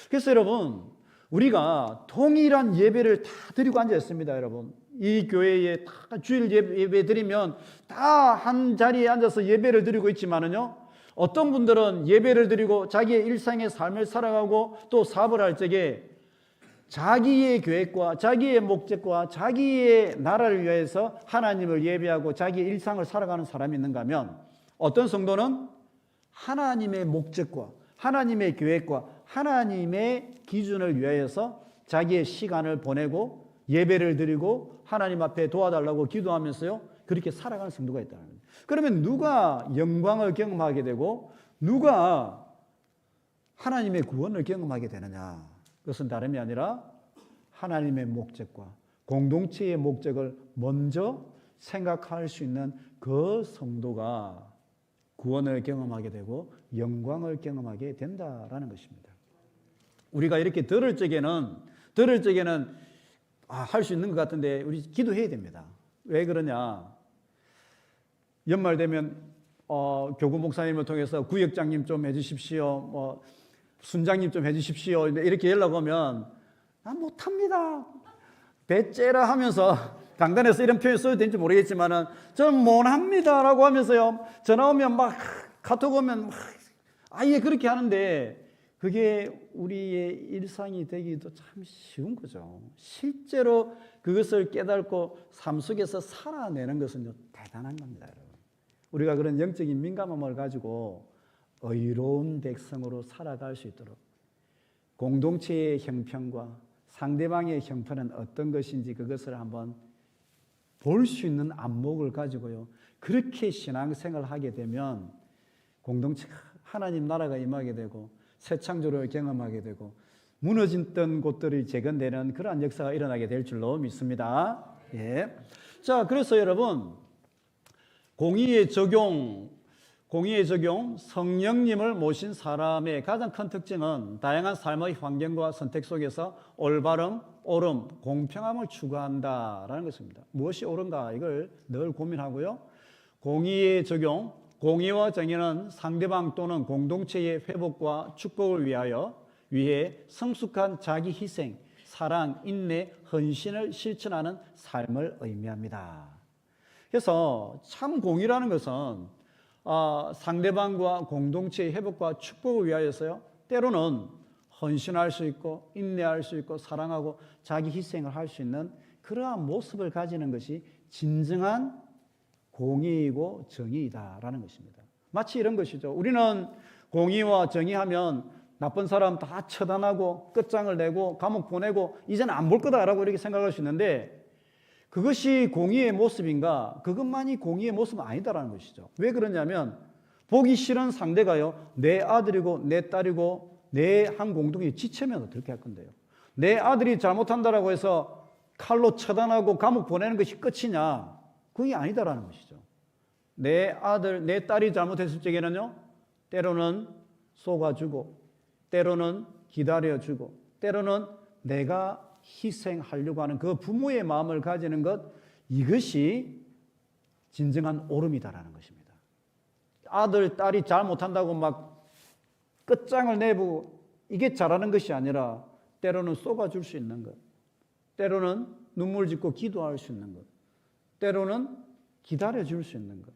그래서 여러분 우리가 동일한 예배를 다 드리고 앉아 있습니다. 여러분 이 교회에 다 주일 예배 드리면 다 한 자리에 앉아서 예배를 드리고 있지만은요 어떤 분들은 예배를 드리고 자기의 일상의 삶을 살아가고 또 사업을 할 적에 자기의 계획과 자기의 목적과 자기의 나라를 위해서 하나님을 예배하고 자기의 일상을 살아가는 사람이 있는가 하면 어떤 성도는 하나님의 목적과 하나님의 계획과 하나님의 기준을 위하여서 자기의 시간을 보내고 예배를 드리고 하나님 앞에 도와달라고 기도하면서요 그렇게 살아가는 성도가 있다는 거예요. 그러면 누가 영광을 경험하게 되고 누가 하나님의 구원을 경험하게 되느냐? 그것은 다름이 아니라 하나님의 목적과 공동체의 목적을 먼저 생각할 수 있는 그 성도가 구원을 경험하게 되고 영광을 경험하게 된다라는 것입니다. 우리가 이렇게 들을 적에는 할 수 있는 것 같은데 우리 기도해야 됩니다. 왜 그러냐? 연말 되면 교구 목사님을 통해서 구역장님 좀 해주십시오, 순장님 좀 해주십시오 이렇게 연락 오면 난 못합니다. 배째라 하면서 강단에서 이런 표현 써도 되는지 모르겠지만은 저는 못합니다라고 하면서요 전화 오면 막 카톡 오면 막 아예 그렇게 하는데 그게 우리의 일상이 되기도 참 쉬운 거죠. 실제로 그것을 깨닫고 삶 속에서 살아내는 것은요 대단한 겁니다, 여러분. 우리가 그런 영적인 민감함을 가지고 의로운 백성으로 살아갈 수 있도록 공동체의 형편과 상대방의 형편은 어떤 것인지 그것을 한번 볼 수 있는 안목을 가지고요 그렇게 신앙생활을 하게 되면 공동체가 하나님 나라가 임하게 되고 새 창조를 경험하게 되고 무너졌던 곳들이 재건되는 그러한 역사가 일어나게 될 줄로 믿습니다. 예. 자, 그래서 여러분 공의의 적용, 성령님을 모신 사람의 가장 큰 특징은 다양한 삶의 환경과 선택 속에서 올바름, 옳음, 공평함을 추구한다라는 것입니다. 무엇이 옳은가 이걸 늘 고민하고요. 공의의 적용, 공의와 정의는 상대방 또는 공동체의 회복과 축복을 위해 성숙한 자기 희생, 사랑, 인내, 헌신을 실천하는 삶을 의미합니다. 그래서 참 공의라는 것은 상대방과 공동체의 회복과 축복을 위하여서요 때로는 헌신할 수 있고 인내할 수 있고 사랑하고 자기 희생을 할 수 있는 그러한 모습을 가지는 것이 진정한 공의이고 정의이다라는 것입니다. 마치 이런 것이죠. 우리는 공의와 정의하면 나쁜 사람 다 처단하고 끝장을 내고 감옥 보내고 이제는 안 볼 거다라고 이렇게 생각할 수 있는데 그것이 공의의 모습인가? 그것만이 공의의 모습은 아니다라는 것이죠. 왜 그러냐면 보기 싫은 상대가요 내 아들이고 내 딸이고 내 한 공동의 지체면 어떻게 할 건데요? 내 아들이 잘못한다라고 해서 칼로 처단하고 감옥 보내는 것이 끝이냐? 그게 아니다라는 것이죠. 내 아들, 내 딸이 잘못했을 적에는요 때로는 쏘아주고 때로는 기다려주고 때로는 내가 희생하려고 하는 그 부모의 마음을 가지는 것 이것이 진정한 옳음이다라는 것입니다. 아들, 딸이 잘못한다고 막 끝장을 내고 이게 잘하는 것이 아니라 때로는 쏘아줄 수 있는 것 때로는 눈물 짓고 기도할 수 있는 것 때로는 기다려줄 수 있는 것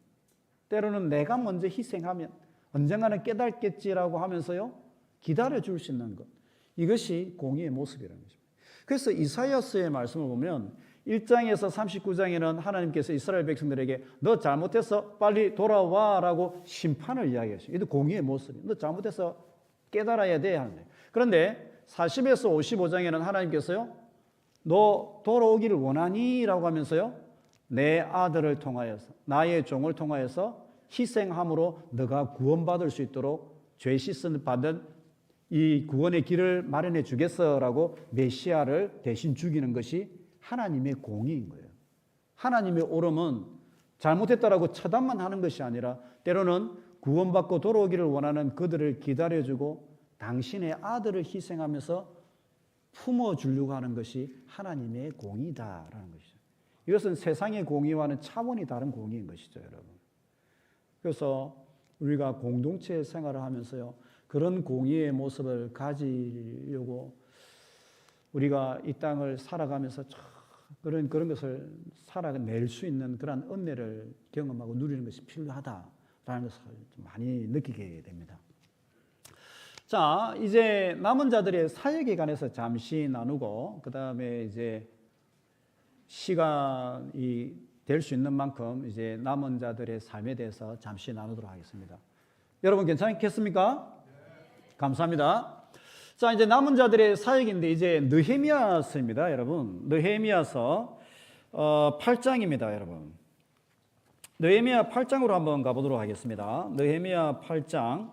때로는 내가 먼저 희생하면 언젠가는 깨닫겠지라고 하면서요 기다려줄 수 있는 것 이것이 공의의 모습이라는 것입니다. 그래서 이사야서의 말씀을 보면 1장에서 39장에는 하나님께서 이스라엘 백성들에게 너 잘못해서 빨리 돌아와라고 심판을 이야기했어요. 이것도 공의의 모습이에요. 너 잘못해서 깨달아야 돼 하는데 그런데 40에서 55장에는 하나님께서요 너 돌아오기를 원하니? 라고 하면서요 내 아들을 통하여서 나의 종을 통하여서 희생함으로 너가 구원받을 수 있도록 죄 씻음 받은 이 구원의 길을 마련해 주겠어라고 메시아를 대신 죽이는 것이 하나님의 공의인 거예요. 하나님의 옳음은 잘못했다라고 처단만 하는 것이 아니라 때로는 구원받고 돌아오기를 원하는 그들을 기다려주고 당신의 아들을 희생하면서 품어주려고 하는 것이 하나님의 공의다라는 것이죠. 이것은 세상의 공의와는 차원이 다른 공의인 것이죠, 여러분. 그래서 우리가 공동체 생활을 하면서요, 그런 공의의 모습을 가지려고 우리가 이 땅을 살아가면서 그런 것을 살아낼 수 있는 그런 은혜를 경험하고 누리는 것이 필요하다라는 것을 좀 많이 느끼게 됩니다. 자, 이제 남은 자들의 사역에 관해서 잠시 나누고 그 다음에 이제 시간이 될 수 있는 만큼 이제 남은 자들의 삶에 대해서 잠시 나누도록 하겠습니다. 여러분 괜찮겠습니까? 감사합니다. 자, 이제 남은 자들의 사역인데 이제 느헤미야서입니다, 여러분. 느헤미야서 8장입니다, 여러분. 느헤미야 8장으로 한번 가보도록 하겠습니다. 느헤미야 8장.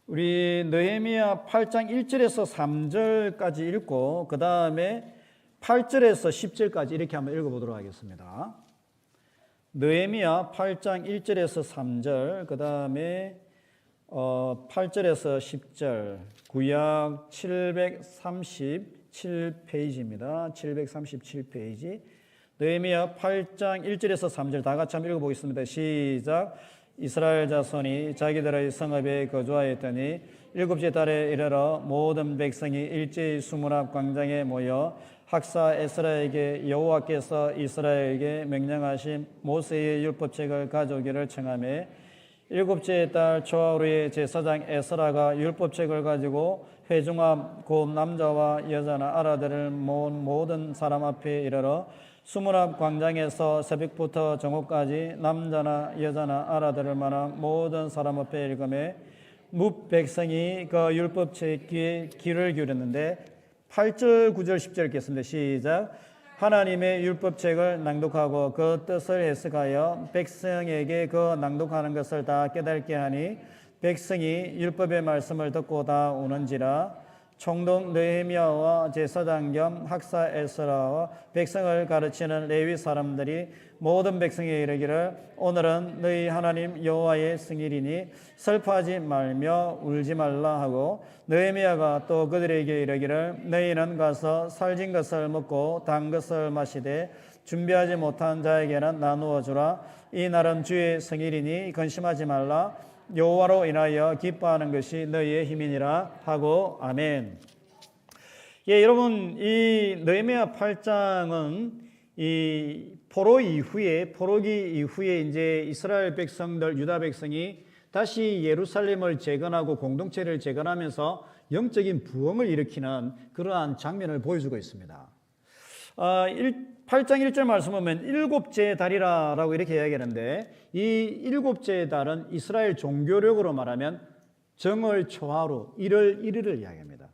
우리 느헤미야 8장 1절에서 3절까지 읽고 그 다음에 8절에서 10절까지 이렇게 한번 읽어보도록 하겠습니다. 느헤미야 8장 1절에서 3절 그 다음에 8절에서 10절 구약 737페이지입니다. 737페이지 느헤미야 8장 1절에서 3절 다 같이 한번 읽어보겠습니다. 시작. 이스라엘 자손이 자기들의 성읍에 거주하였더니 일곱째 달에 이르러 모든 백성이 일제히 수문 앞 광장에 모여 학사 에스라에게 여호와께서 이스라엘에게 명령하신 모세의 율법책을 가져오기를 청하매 일곱째 달 초하루에 제사장 에스라가 율법책을 가지고 회중 앞 곧 남자와 여자나 아라들을 모은 모든 사람 앞에 이르러 수문 앞 광장에서 새벽부터 정오까지 남자나 여자나 알아들을 만한 모든 사람 앞에 읽음에 뭇 백성이 그 율법책 귀에 귀를 기울였는데 8절, 9절, 10절 읽겠습니다. 시작. 하나님의 율법책을 낭독하고 그 뜻을 해석하여 백성에게 그 낭독하는 것을 다 깨닫게 하니 백성이 율법의 말씀을 듣고 다 오는지라. 총독 느헤미야와 제사장 겸 학사 에스라와 백성을 가르치는 레위 사람들이 모든 백성에 이르기를 오늘은 너희 하나님 여호와의 생일이니 슬퍼하지 말며 울지 말라 하고 느헤미야가 또 그들에게 이르기를 너희는 가서 살진 것을 먹고 단 것을 마시되 준비하지 못한 자에게는 나누어 주라. 이 날은 주의 생일이니 근심하지 말라. 여호와로 인하여 기뻐하는 것이 너희의 힘이니라 하고 아멘. 예, 여러분 이 느헤미야 8장은 이 포로기 이후에 이제 이스라엘 백성들 유다 백성이 다시 예루살렘을 재건하고 공동체를 재건하면서 영적인 부흥을 일으키는 그러한 장면을 보여주고 있습니다. 8장 1절 말씀 보면 일곱째 달이라고 이렇게 이야기하는데 이 일곱째 달은 이스라엘 종교력으로 말하면 정월 초하루 1월 1일을 이야기합니다.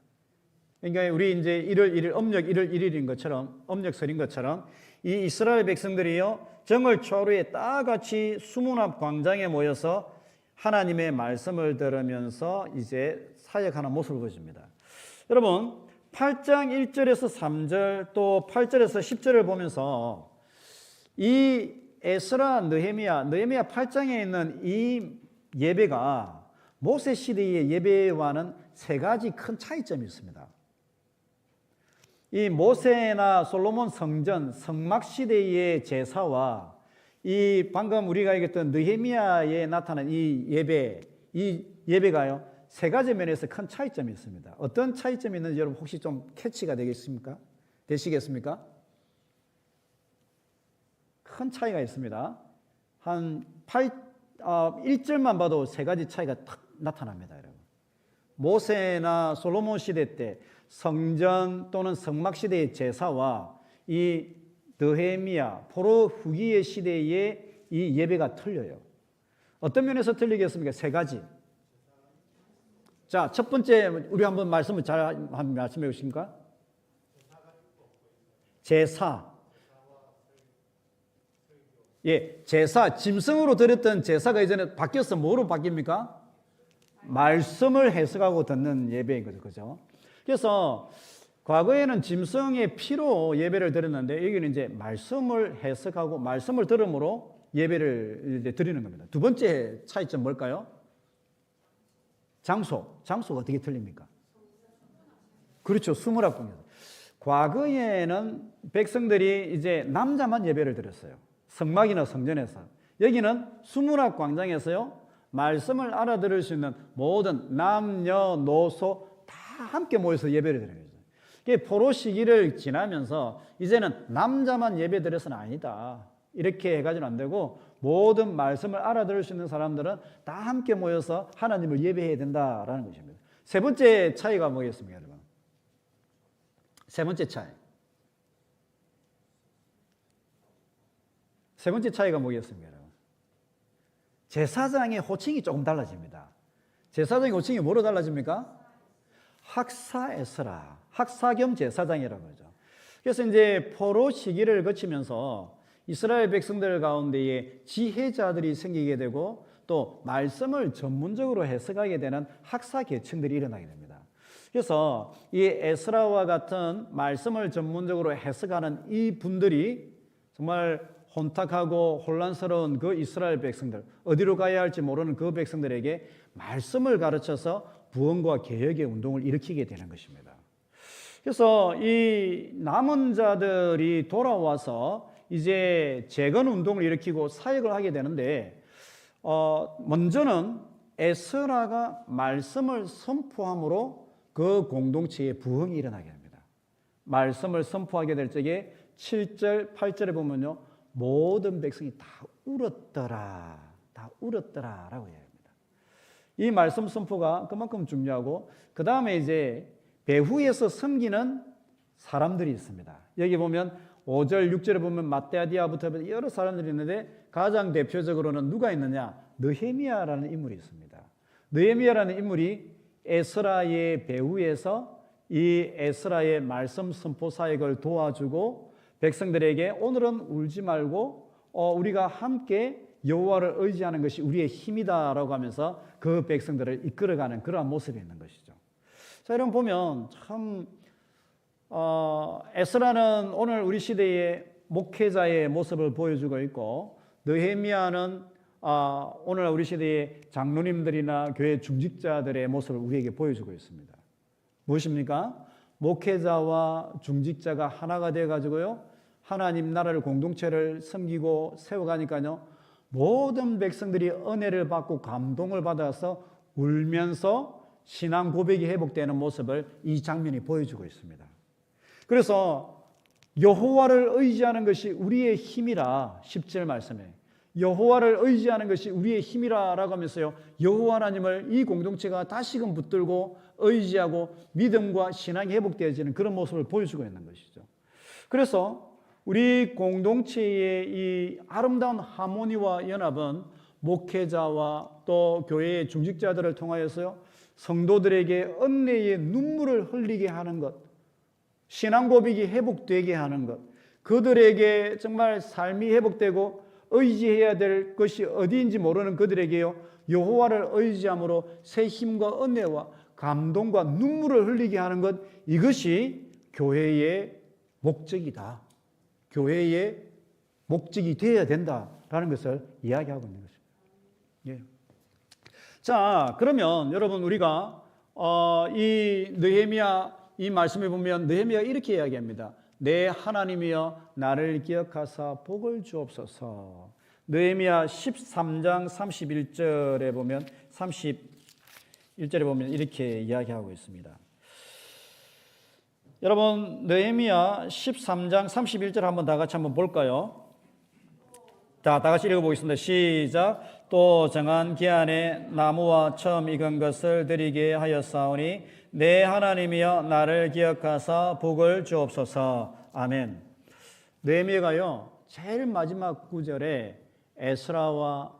그러니까 우리 이제 1월 1일 음력 1월 1일인 것처럼 음력설인 것처럼 이 이스라엘 백성들이요 정월 초하루에 다 같이 수문 앞 광장에 모여서 하나님의 말씀을 들으면서 이제 사역하는 모습을 보여줍니다. 여러분 8장 1절에서 3절 또 8절에서 10절을 보면서 이 에스라 느헤미야 8장에 있는 이 예배가 모세 시대의 예배와는 세 가지 큰 차이점이 있습니다. 이 모세나 솔로몬 성전 성막 시대의 제사와 이 방금 우리가 얘기했던 느헤미야에 나타난 이 예배가요 세 가지 면에서 큰 차이점이 있습니다. 어떤 차이점이 있는지 여러분 혹시 좀 캐치가 되시겠습니까? 큰 차이가 있습니다. 한 1절만 봐도 세 가지 차이가 탁 나타납니다, 여러분. 모세나 솔로몬 시대 때 성전 또는 성막 시대의 제사와 이 느헤미야 포로 후기의 시대의 이 예배가 틀려요. 어떤 면에서 틀리겠습니까? 세 가지. 자, 첫 번째 우리 한번 말씀을 잘 한번 말씀해 주십니까? 제사. 예, 제사 짐승으로 드렸던 제사가 이제는 바뀌어서 뭐로 바뀝니까? 말씀을 해석하고 듣는 예배인 거죠, 그죠? 그래서 과거에는 짐승의 피로 예배를 드렸는데 여기는 이제 말씀을 해석하고 말씀을 들음으로 예배를 이제 드리는 겁니다. 두 번째 차이점 뭘까요? 장소가 어떻게 틀립니까? 그렇죠. 수문 앞 공연. 과거에는 백성들이 이제 남자만 예배를 드렸어요. 성막이나 성전에서. 여기는 수문 앞 광장에서요. 말씀을 알아들을 수 있는 모든 남녀노소 다 함께 모여서 예배를 드리는 거죠. 이게 포로 시기를 지나면서 이제는 남자만 예배 드려서는 아니다. 이렇게 해가지고는 안 되고 모든 말씀을 알아들을 수 있는 사람들은 다 함께 모여서 하나님을 예배해야 된다라는 것입니다. 세 번째 차이가 뭐겠습니까, 여러분? 세 번째 차이가 뭐겠습니까, 여러분? 제사장의 호칭이 조금 달라집니다. 제사장의 호칭이 뭐로 달라집니까? 학사 에스라, 학사 겸 제사장이라고 하죠. 그래서 이제 포로 시기를 거치면서 이스라엘 백성들 가운데에 지혜자들이 생기게 되고 또 말씀을 전문적으로 해석하게 되는 학사 계층들이 일어나게 됩니다. 그래서 이 에스라와 같은 말씀을 전문적으로 해석하는 이 분들이 정말 혼탁하고 혼란스러운 그 이스라엘 백성들, 어디로 가야 할지 모르는 그 백성들에게 말씀을 가르쳐서 부흥과 개혁의 운동을 일으키게 되는 것입니다. 그래서 이 남은 자들이 돌아와서 이제 재건 운동을 일으키고 사역을 하게 되는데 먼저는 에스라가 말씀을 선포함으로 그 공동체에 부흥이 일어나게 됩니다. 말씀을 선포하게 될 적에 7절, 8절에 보면요. 모든 백성이 다 울었더라. 다 울었더라라고 이야기합니다. 이 말씀 선포가 그만큼 중요하고 그 다음에 이제 배후에서 섬기는 사람들이 있습니다. 여기 보면 5절, 6절에 보면 마떼아디아부터 여러 사람들이 있는데 가장 대표적으로는 누가 있느냐? 느헤미야라는 인물이 있습니다. 느헤미야라는 인물이 에스라의 배후에서 이 에스라의 말씀 선포 사역을 도와주고 백성들에게 오늘은 울지 말고 우리가 함께 여호와를 의지하는 것이 우리의 힘이다라고 하면서 그 백성들을 이끌어가는 그러한 모습이 있는 것이죠. 자, 여러분 보면 참 에스라는 오늘 우리 시대의 목회자의 모습을 보여주고 있고 느헤미야는 오늘 우리 시대의 장로님들이나 교회 중직자들의 모습을 우리에게 보여주고 있습니다. 무엇입니까? 목회자와 중직자가 하나가 되어가지고요 하나님 나라를 공동체를 섬기고 세워가니까요 모든 백성들이 은혜를 받고 감동을 받아서 울면서 신앙 고백이 회복되는 모습을 이 장면이 보여주고 있습니다. 그래서 여호와를 의지하는 것이 우리의 힘이라 10절 말씀에 여호와를 의지하는 것이 우리의 힘이라라고 하면서요 여호와 하나님을 이 공동체가 다시금 붙들고 의지하고 믿음과 신앙이 회복되어지는 그런 모습을 보여주고 있는 것이죠. 그래서 우리 공동체의 이 아름다운 하모니와 연합은 목회자와 또 교회의 중직자들을 통하여서요 성도들에게 은혜의 눈물을 흘리게 하는 것, 신앙 고백이 회복되게 하는 것, 그들에게 정말 삶이 회복되고 의지해야 될 것이 어디인지 모르는 그들에게요 여호와를 의지함으로 새 힘과 은혜와 감동과 눈물을 흘리게 하는 것, 이것이 교회의 목적이다. 교회의 목적이 되어야 된다라는 것을 이야기하고 있는 것입니다. 예. 자, 그러면 여러분 우리가 이 느헤미야 이 말씀에 보면 느헤미야가 이렇게 이야기합니다. 내 하나님이여 나를 기억하사 복을 주옵소서. 느헤미야 13장 31절에 보면 31절에 보면 이렇게 이야기하고 있습니다. 여러분 느헤미야 13장 31절 한번 다 같이 한번 볼까요? 자, 다 같이 읽어보겠습니다. 시작. 또 정한 기한에 나무와 처음 익은 것을 드리게 하였사오니 내 하나님이여 나를 기억하사 복을 주옵소서. 아멘. 느헤미야가요 제일 마지막 구절에 에스라와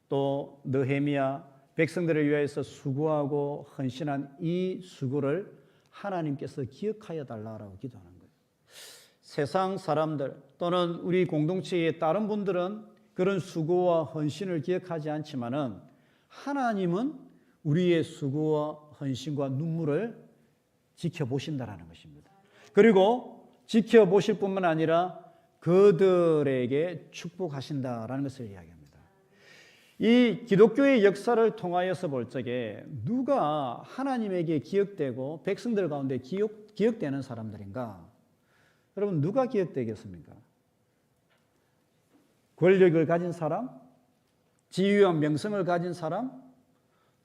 또 느헤미야 백성들을 위해서 수고하고 헌신한 이 수고를 하나님께서 기억하여 달라고 기도하는 거예요. 세상 사람들 또는 우리 공동체의 다른 분들은 그런 수고와 헌신을 기억하지 않지만은 하나님은 우리의 수고와 헌신과 눈물을 지켜보신다라는 것입니다. 그리고 지켜보실 뿐만 아니라 그들에게 축복하신다라는 것을 이야기합니다. 이 기독교의 역사를 통하여서 볼 적에 누가 하나님에게 기억되고 백성들 가운데 기억되는 사람들인가? 여러분 누가 기억되겠습니까? 권력을 가진 사람, 지위와 명성을 가진 사람,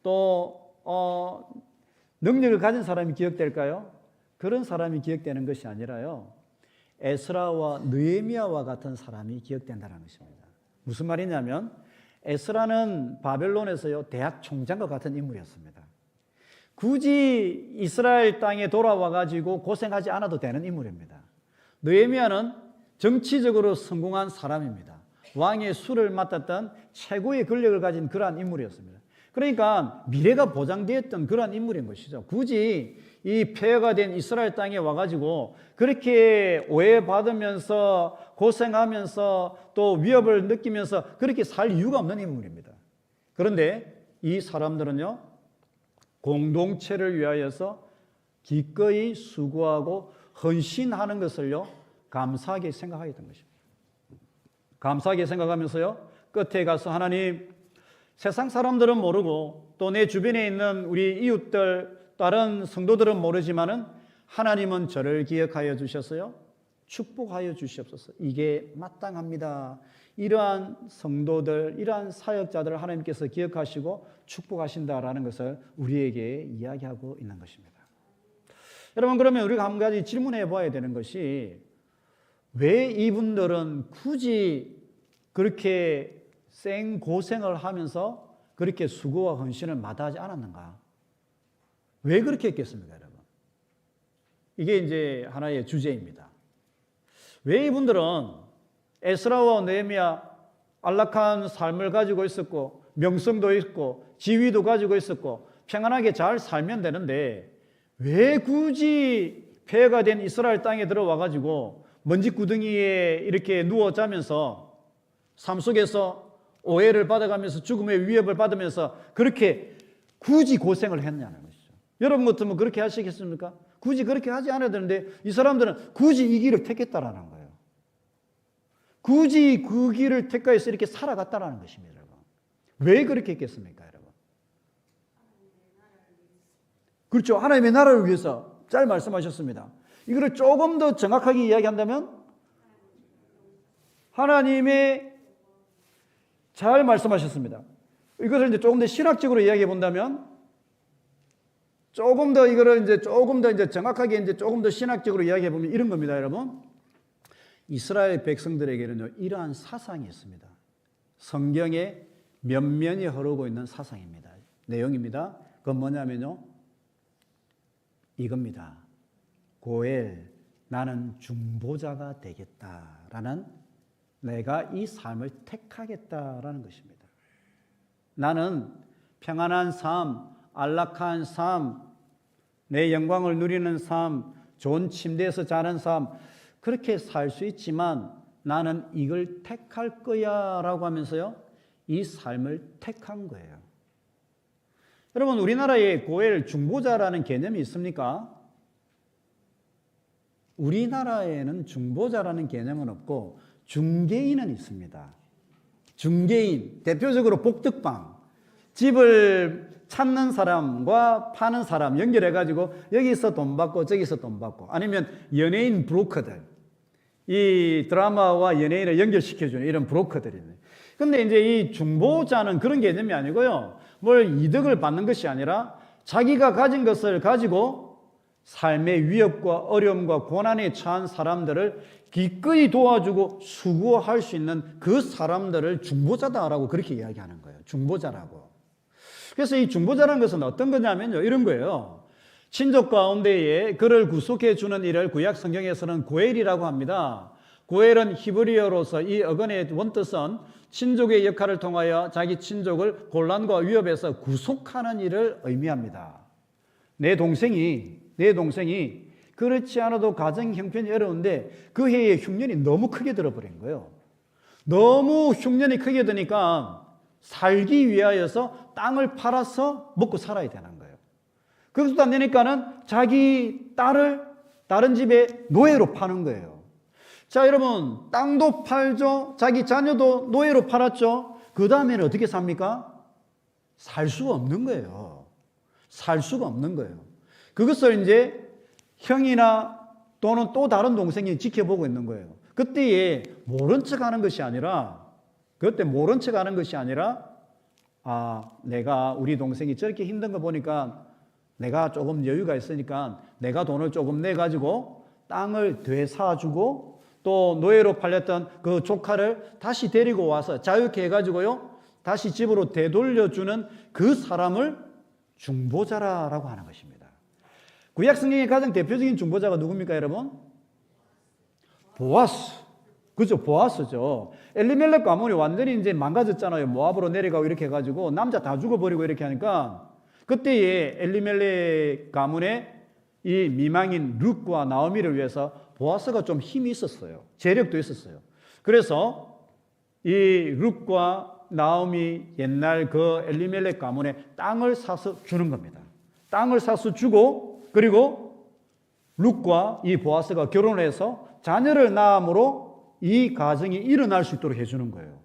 또 능력을 가진 사람이 기억될까요? 그런 사람이 기억되는 것이 아니라요. 에스라와 느헤미야와 같은 사람이 기억된다는 것입니다. 무슨 말이냐면 에스라는 바벨론에서요 대학 총장과 같은 인물이었습니다. 굳이 이스라엘 땅에 돌아와 가지고 고생하지 않아도 되는 인물입니다. 느헤미야는 정치적으로 성공한 사람입니다. 왕의 수를 맡았던 최고의 권력을 가진 그러한 인물이었습니다. 그러니까 미래가 보장되었던 그러한 인물인 것이죠. 굳이 이 폐허가 된 이스라엘 땅에 와가지고 그렇게 오해받으면서 고생하면서 또 위협을 느끼면서 그렇게 살 이유가 없는 인물입니다. 그런데 이 사람들은요 공동체를 위하여서 기꺼이 수고하고 헌신하는 것을요 감사하게 생각하게 된 것입니다. 감사하게 생각하면서요 끝에 가서 하나님, 세상 사람들은 모르고 또 내 주변에 있는 우리 이웃들 다른 성도들은 모르지만은 하나님은 저를 기억하여 주셨어요. 축복하여 주시옵소서. 이게 마땅합니다. 이러한 성도들, 이러한 사역자들을 하나님께서 기억하시고 축복하신다라는 것을 우리에게 이야기하고 있는 것입니다. 여러분, 그러면 우리가 한 가지 질문해 봐야 되는 것이, 왜 이분들은 굳이 그렇게 생고생을 하면서 그렇게 수고와 헌신을 마다하지 않았는가? 왜 그렇게 했겠습니까, 여러분? 이게 이제 하나의 주제입니다. 왜 이분들은 에스라와 느헤미야 안락한 삶을 가지고 있었고, 명성도 있고, 지위도 가지고 있었고, 평안하게 잘 살면 되는데, 왜 굳이 폐허가 된 이스라엘 땅에 들어와 가지고 먼지 구덩이에 이렇게 누워 자면서 삶 속에서 오해를 받아가면서 죽음의 위협을 받으면서 그렇게 굳이 고생을 했냐는 것이죠. 여러분 같으면 그렇게 하시겠습니까? 굳이 그렇게 하지 않아야 되는데 이 사람들은 굳이 이 길을 택했다라는 거예요. 굳이 그 길을 택하여서 이렇게 살아갔다라는 것입니다, 여러분. 왜 그렇게 했겠습니까, 여러분? 그렇죠. 하나님의 나라를 위해서 잘 말씀하셨습니다. 이거를 조금 더 정확하게 이야기한다면 하나님의 잘 말씀하셨습니다. 이것을 이제 조금 더 신학적으로 이야기해 본다면 조금 더 이거를 이제 조금 더 이제 정확하게 이제 조금 더 신학적으로 이야기해 보면 이런 겁니다, 여러분. 이스라엘 백성들에게는요, 이러한 사상이 있습니다. 성경에 면면이 흐르고 있는 사상입니다. 내용입니다. 그건 뭐냐면요, 이겁니다. 고엘, 나는 중보자가 되겠다라는, 내가 이 삶을 택하겠다라는 것입니다. 나는 평안한 삶, 안락한 삶, 내 영광을 누리는 삶, 좋은 침대에서 자는 삶, 그렇게 살 수 있지만 나는 이걸 택할 거야 라고 하면서요, 이 삶을 택한 거예요. 여러분, 우리나라에 고엘, 중보자라는 개념이 있습니까? 우리나라에는 중보자라는 개념은 없고 중개인은 있습니다. 중개인, 대표적으로 복덕방, 집을 찾는 사람과 파는 사람 연결해가지고 여기서 돈 받고 저기서 돈 받고, 아니면 연예인 브로커들, 이 드라마와 연예인을 연결시켜주는 이런 브로커들이네. 근데 이제 이 중보자는 그런 개념이 아니고요, 뭘 이득을 받는 것이 아니라 자기가 가진 것을 가지고 삶의 위협과 어려움과 고난에 처한 사람들을 기꺼이 도와주고 수고할 수 있는 그 사람들을 중보자다라고 그렇게 이야기하는 거예요. 중보자라고. 그래서 이 중보자라는 것은 어떤 거냐면요, 이런 거예요. 친족 가운데에 그를 구속해 주는 일을 구약 성경에서는 고엘이라고 합니다. 고엘은 히브리어로서 이 어근의 원뜻은 친족의 역할을 통하여 자기 친족을 곤란과 위협에서 구속하는 일을 의미합니다. 내 동생이 그렇지 않아도 가정 형편이 어려운데 그 해에 흉년이 너무 크게 들어버린 거예요. 너무 흉년이 크게 드니까 살기 위하여서 땅을 팔아서 먹고 살아야 되는 거예요. 그것도 안 되니까는 자기 딸을 다른 집에 노예로 파는 거예요. 자, 여러분, 땅도 팔죠. 자기 자녀도 노예로 팔았죠. 그 다음에는 어떻게 삽니까? 살 수가 없는 거예요. 살 수가 없는 거예요. 그것을 이제 형이나 또는 또 다른 동생이 지켜보고 있는 거예요. 그때에 모른 척 하는 것이 아니라, 내가 우리 동생이 저렇게 힘든 거 보니까 내가 조금 여유가 있으니까 내가 돈을 조금 내가지고 땅을 되사주고 또 노예로 팔렸던 그 조카를 다시 데리고 와서 자유케 해가지고요, 다시 집으로 되돌려주는 그 사람을 중보자라고 하는 것입니다. 구약 성경의 가장 대표적인 중보자가 누굽니까, 여러분? 보아스. 그죠, 보아스죠. 엘리멜렉 가문이 완전히 이제 망가졌잖아요. 모압으로 내려가고 이렇게 해가지고 남자 다 죽어버리고 이렇게 하니까 그때에 엘리멜렉 가문의 이 미망인 룻과 나오미를 위해서 보아스가 좀 힘이 있었어요. 재력도 있었어요. 그래서 이 룻과 나오미 옛날 그 엘리멜렉 가문에 땅을 사서 주는 겁니다. 땅을 사서 주고, 그리고 룻과 이 보아스가 결혼해서 자녀를 낳음으로 이 가정이 일어날 수 있도록 해주는 거예요.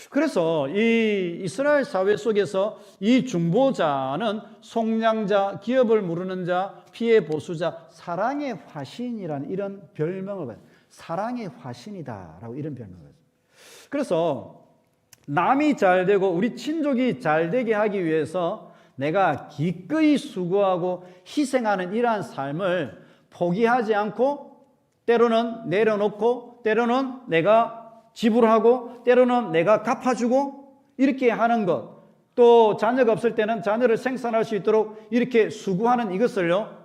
그래서 이 이스라엘 사회 속에서 이 중보자는 속량자, 기업을 무르는 자, 피해 보수자, 사랑의 화신이라는 이런 별명을 받아요. 사랑의 화신이다라고 이런 표현을 하죠. 그래서 남이 잘 되고 우리 친족이 잘 되게 하기 위해서 내가 기꺼이 수고하고 희생하는 이러한 삶을 포기하지 않고 때로는 내려놓고 때로는 내가 지불하고 때로는 내가 갚아주고 이렇게 하는 것, 또 자녀가 없을 때는 자녀를 생산할 수 있도록 이렇게 수고하는 이것을요,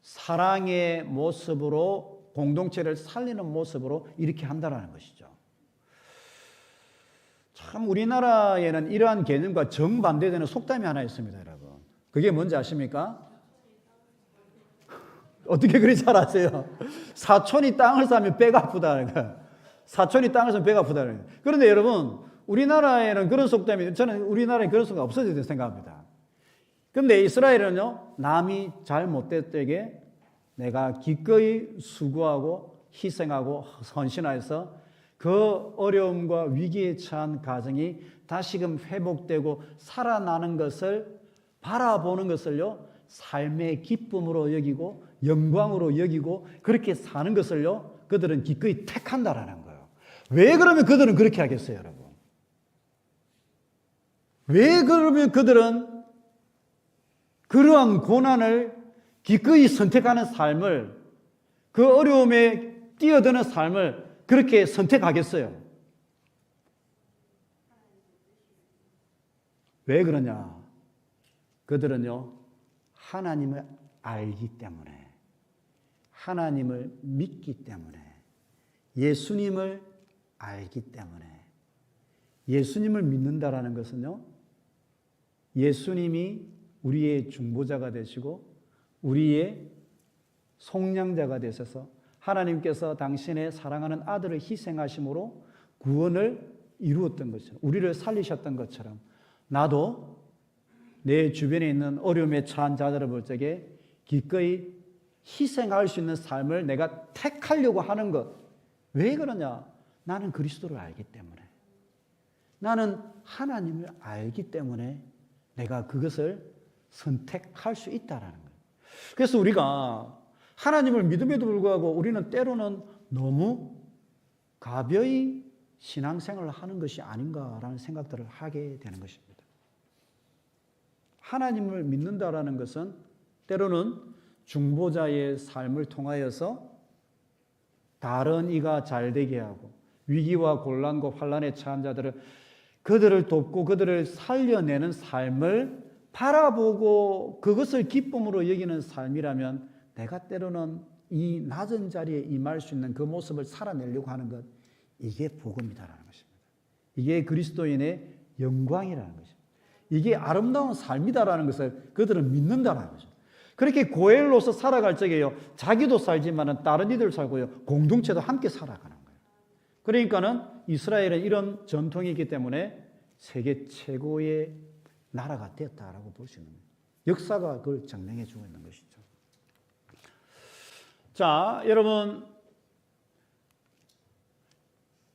사랑의 모습으로 공동체를 살리는 모습으로 이렇게 한다는 것이죠. 참 우리나라에는 이러한 개념과 정반대되는 속담이 하나 있습니다, 여러분. 그게 뭔지 아십니까? 어떻게 그리 잘 아세요? 사촌이 땅을 사면 배가 아프다는 거예요. 사촌이 땅을 사면 배가 아프다는 거예요. 그런데 여러분, 우리나라에는 그런 속담이, 저는 우리나라에 그런 속담이 없어져야 된다고 생각합니다. 그런데 이스라엘은요, 남이 잘못될 때에 내가 기꺼이 수고하고 희생하고 헌신하여서 그 어려움과 위기에 처한 가정이 다시금 회복되고 살아나는 것을 바라보는 것을요, 삶의 기쁨으로 여기고 영광으로 여기고 그렇게 사는 것을요, 그들은 기꺼이 택한다라는 거예요. 왜 그러면 그들은 그렇게 하겠어요, 여러분? 왜 그러면 그들은 그러한 고난을 기꺼이 선택하는 삶을, 그 어려움에 뛰어드는 삶을 그렇게 선택하겠어요? 왜 그러냐? 그들은요, 하나님을 알기 때문에, 하나님을 믿기 때문에, 예수님을 알기 때문에, 예수님을 믿는다라는 것은요, 예수님이 우리의 중보자가 되시고 우리의 속량자가 되셔서 하나님께서 당신의 사랑하는 아들을 희생하심으로 구원을 이루었던 것처럼, 우리를 살리셨던 것처럼 나도 내 주변에 있는 어려움에 처한 자들을 볼 적에 기꺼이 희생할 수 있는 삶을 내가 택하려고 하는 것. 왜 그러냐? 나는 그리스도를 알기 때문에, 나는 하나님을 알기 때문에 내가 그것을 선택할 수 있다라는 거예요. 그래서 우리가 하나님을 믿음에도 불구하고 우리는 때로는 너무 가벼이 신앙생활을 하는 것이 아닌가라는 생각들을 하게 되는 것입니다. 하나님을 믿는다라는 것은 때로는 중보자의 삶을 통하여서 다른 이가 잘 되게 하고 위기와 곤란과 환난에 처한 자들을, 그들을 돕고 그들을 살려내는 삶을 바라보고 그것을 기쁨으로 여기는 삶이라면, 내가 때로는 이 낮은 자리에 임할 수 있는 그 모습을 살아내려고 하는 것, 이게 복음이다라는 것입니다. 이게 그리스도인의 영광이라는 것입니다. 이게 아름다운 삶이다라는 것을 그들은 믿는다라는 거죠. 그렇게 고엘로서 살아갈 적에요, 자기도 살지만은 다른 이들 살고요, 공동체도 함께 살아가는 거예요. 그러니까는 이스라엘은 이런 전통이 있기 때문에 세계 최고의 나라가 되었다라고 볼 수 있는 거예요. 역사가 그걸 증명해 주고 있는 것이죠. 자, 여러분,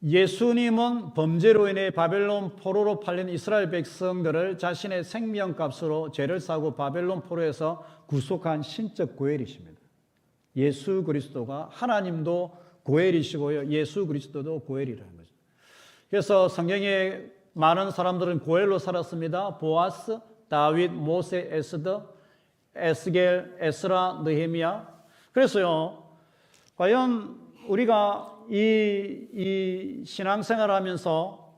예수님은 범죄로 인해 바벨론 포로로 팔린 이스라엘 백성들을 자신의 생명값으로 죄를 사고 바벨론 포로에서 구속한 신적 고엘이십니다. 예수 그리스도가, 하나님도 고엘이시고요, 예수 그리스도도 고엘이라는 거죠. 그래서 성경에 많은 사람들은 고엘로 살았습니다. 보아스, 다윗, 모세, 에스더, 에스겔, 에스라, 느헤미야. 그래서요, 과연 우리가 이 신앙생활을 하면서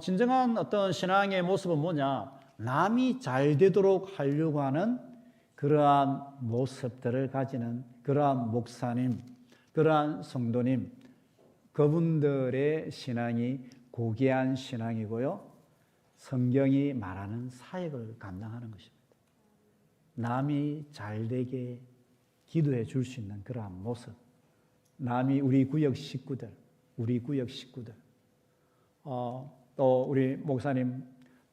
진정한 어떤 신앙의 모습은 뭐냐? 남이 잘 되도록 하려고 하는 그러한 모습들을 가지는 그러한 목사님, 그러한 성도님, 그분들의 신앙이 고귀한 신앙이고요, 성경이 말하는 사역을 감당하는 것입니다. 남이 잘되게 기도해 줄 수 있는 그러한 모습, 남이 우리 구역 식구들, 또 우리 목사님,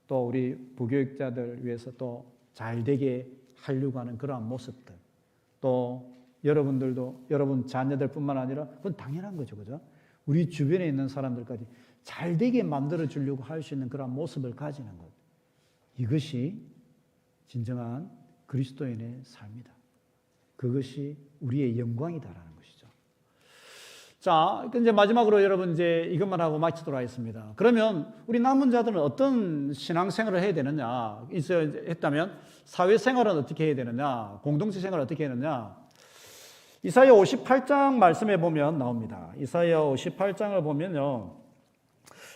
또 우리 부교육자들 위해서 또 잘되게 하려고 하는 그러한 모습들, 또 여러분들도 여러분 자녀들뿐만 아니라 그건 당연한 거죠, 그죠? 우리 주변에 있는 사람들까지 잘되게 만들어 주려고 할 수 있는 그런 모습을 가지는 것, 이것이 진정한 그리스도인의 삶이다. 그것이 우리의 영광이다라는 것이죠. 자, 이제 마지막으로 여러분 이제 이것만 하고 마치도록 하겠습니다. 그러면 우리 남은 자들은 어떤 신앙생활을 해야 되느냐? 했다면 사회생활은 어떻게 해야 되느냐? 공동체 생활을 어떻게 해야 되느냐? 이사야 58장 말씀에 보면 나옵니다. 이사야 58장을 보면요.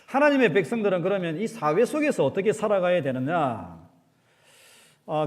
하나님의 백성들은 그러면 이 사회 속에서 어떻게 살아가야 되느냐?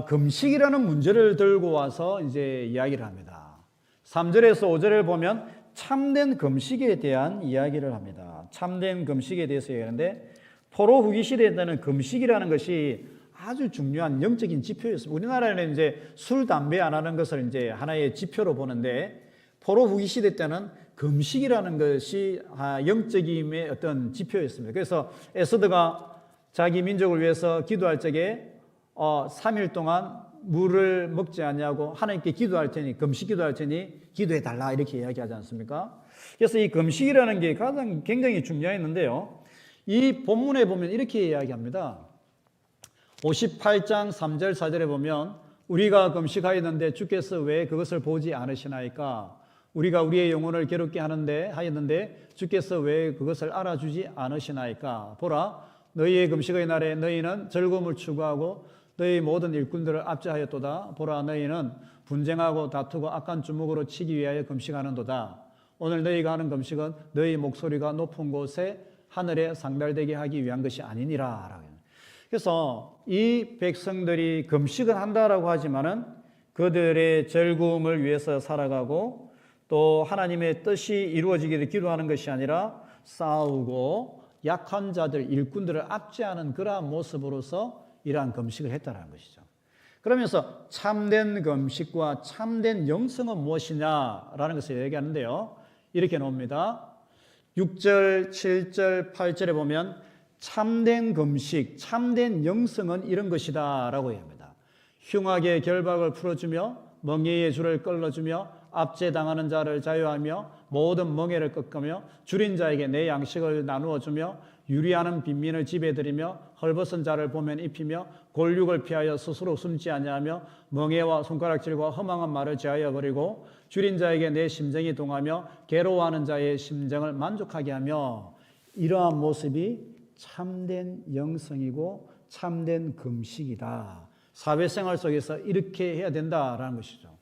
금식이라는 문제를 들고 와서 이제 이야기를 합니다. 3절에서 5절을 보면 참된 금식에 대한 이야기를 합니다. 참된 금식에 대해서 얘기하는데 포로 후기 시대에는 금식이라는 것이 아주 중요한 영적인 지표였습니다. 우리나라에는 이제 술, 담배 안 하는 것을 이제 하나의 지표로 보는데 포로 후기 시대 때는 금식이라는 것이 영적임의 어떤 지표였습니다. 그래서 에스더가 자기 민족을 위해서 기도할 적에 3일 동안 물을 먹지 않냐고 하나님께 기도할 테니 금식 기도할 테니 기도해 달라 이렇게 이야기하지 않습니까? 그래서 이 금식이라는 게 가장 굉장히 중요했는데요. 이 본문에 보면 이렇게 이야기합니다. 58장 3절 4절에 보면 우리가 금식하였는데 주께서 왜 그것을 보지 않으시나이까? 우리가 우리의 영혼을 괴롭게 하였는데 주께서 왜 그것을 알아주지 않으시나이까? 보라, 너희의 금식의 날에 너희는 즐거움을 추구하고 너희 모든 일꾼들을 압제하였도다. 보라, 너희는 분쟁하고 다투고 악한 주먹으로 치기 위하여 금식하는도다. 오늘 너희가 하는 금식은 너희 목소리가 높은 곳에 하늘에 상달되게 하기 위한 것이 아니니라. 그래서 이 백성들이 금식은 한다라고 하지만은 그들의 즐거움을 위해서 살아가고 또 하나님의 뜻이 이루어지기를 기도하는 것이 아니라 싸우고 약한 자들, 일꾼들을 압제하는 그러한 모습으로서 이러한 금식을 했다는 것이죠. 그러면서 참된 금식과 참된 영성은 무엇이냐라는 것을 얘기하는데요. 이렇게 나옵니다. 6절, 7절, 8절에 보면 참된 금식, 참된 영성은 이런 것이다 라고 얘기합니다. 흉악의 결박을 풀어주며 멍에의 줄을 끌어주며 압제당하는 자를 자유하며 모든 멍에를 꺾으며 줄인 자에게 내 양식을 나누어주며 유리하는 빈민을 지배드리며 헐벗은 자를 보면 입히며 골육을 피하여 스스로 숨지 아니하며 멍에와 손가락질과 허망한 말을 제하여 버리고 줄인 자에게 내 심정이 동하며 괴로워하는 자의 심정을 만족하게 하며 이러한 모습이 참된 영성이고 참된 금식이다. 사회생활 속에서 이렇게 해야 된다라는 것이죠.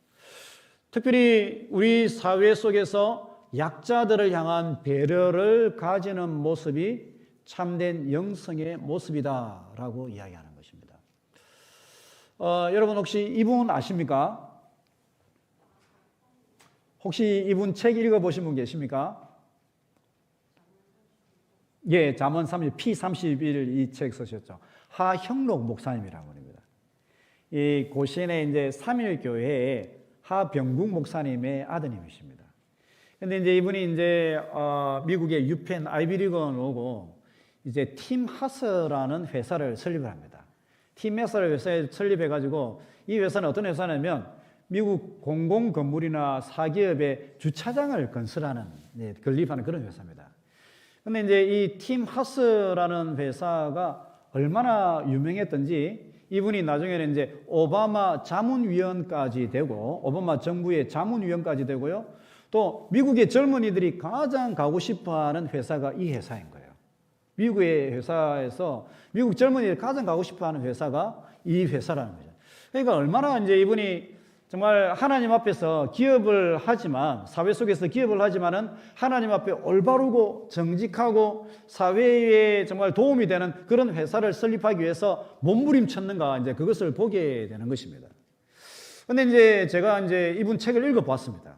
특별히 우리 사회 속에서 약자들을 향한 배려를 가지는 모습이 참된 영성의 모습이다라고 이야기하는 것입니다. 여러분 혹시 이분 아십니까? 혹시 이분 책 읽어보신 분 계십니까? 예, 잠언 30, P31 이 책 쓰셨죠. 하형록 목사님이라고 합니다. 이 고시인의 이제 삼일교회의 하병국 목사님의 아드님이십니다. 근데 이제 이분이 이제 미국의 유펜 아이비리그원 오고 이제 팀 하스라는 회사를 설립을 합니다. 팀 하스를 회사에 설립해가지고 이 회사는 어떤 회사냐면 미국 공공 건물이나 사기업의 주차장을 건설하는 건립하는 그런 회사입니다. 근데 이제 이 팀 하스라는 회사가 얼마나 유명했던지 이분이 나중에는 이제 오바마 자문위원까지 되고 오바마 정부의 자문위원까지 되고요. 또 미국의 젊은이들이 가장 가고 싶어하는 회사가 이 회사인 거예요. 미국의 회사에서 미국 젊은이들이 가장 가고 싶어하는 회사가 이 회사라는 거죠. 그러니까 얼마나 이제 이분이 정말 하나님 앞에서 기업을 하지만 사회 속에서 기업을 하지만은 하나님 앞에 올바르고 정직하고 사회에 정말 도움이 되는 그런 회사를 설립하기 위해서 몸부림쳤는가 이제 그것을 보게 되는 것입니다. 근데 이제 제가 이제 이분 책을 읽어봤습니다.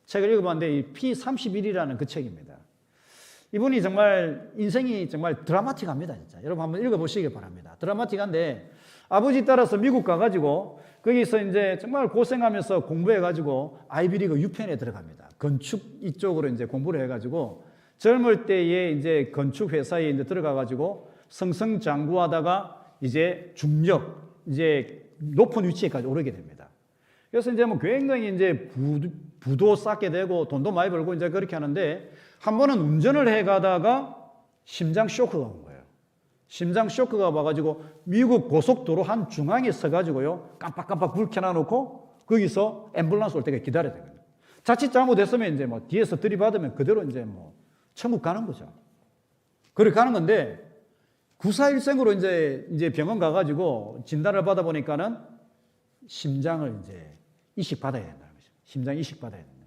책을 읽어봤는데 이 P31이라는 그 책입니다. 이분이 정말 인생이 정말 드라마틱합니다, 진짜. 여러분 한번 읽어보시기 바랍니다. 드라마틱한데 아버지 따라서 미국 가가지고 거기서 이제 정말 고생하면서 공부해가지고 아이비리그 유펜에 들어갑니다. 건축 이쪽으로 이제 공부를 해가지고 젊을 때에 이제 건축 회사에 이제 들어가가지고 승승장구하다가 이제 중력, 이제 높은 위치에까지 오르게 됩니다. 그래서 이제 뭐 굉장히 이제 부도 쌓게 되고 돈도 많이 벌고 이제 그렇게 하는데 한 번은 운전을 해가다가 심장 쇼크가 온 거예요. 심장 쇼크가 와가지고 미국 고속도로 한 중앙에 서가지고요 깜빡깜빡 불 켜놔놓고 거기서 앰뷸런스 올 때까지 기다려야 됩니다. 자칫 잘못했으면 이제 뭐 뒤에서 들이받으면 그대로 이제 뭐 천국 가는 거죠. 그렇게 가는 건데 구사일생으로 이제 병원 가가지고 진단을 받아보니까는 심장을 이제 이식 받아야 된다는 거죠. 심장 이식 받아야 된다.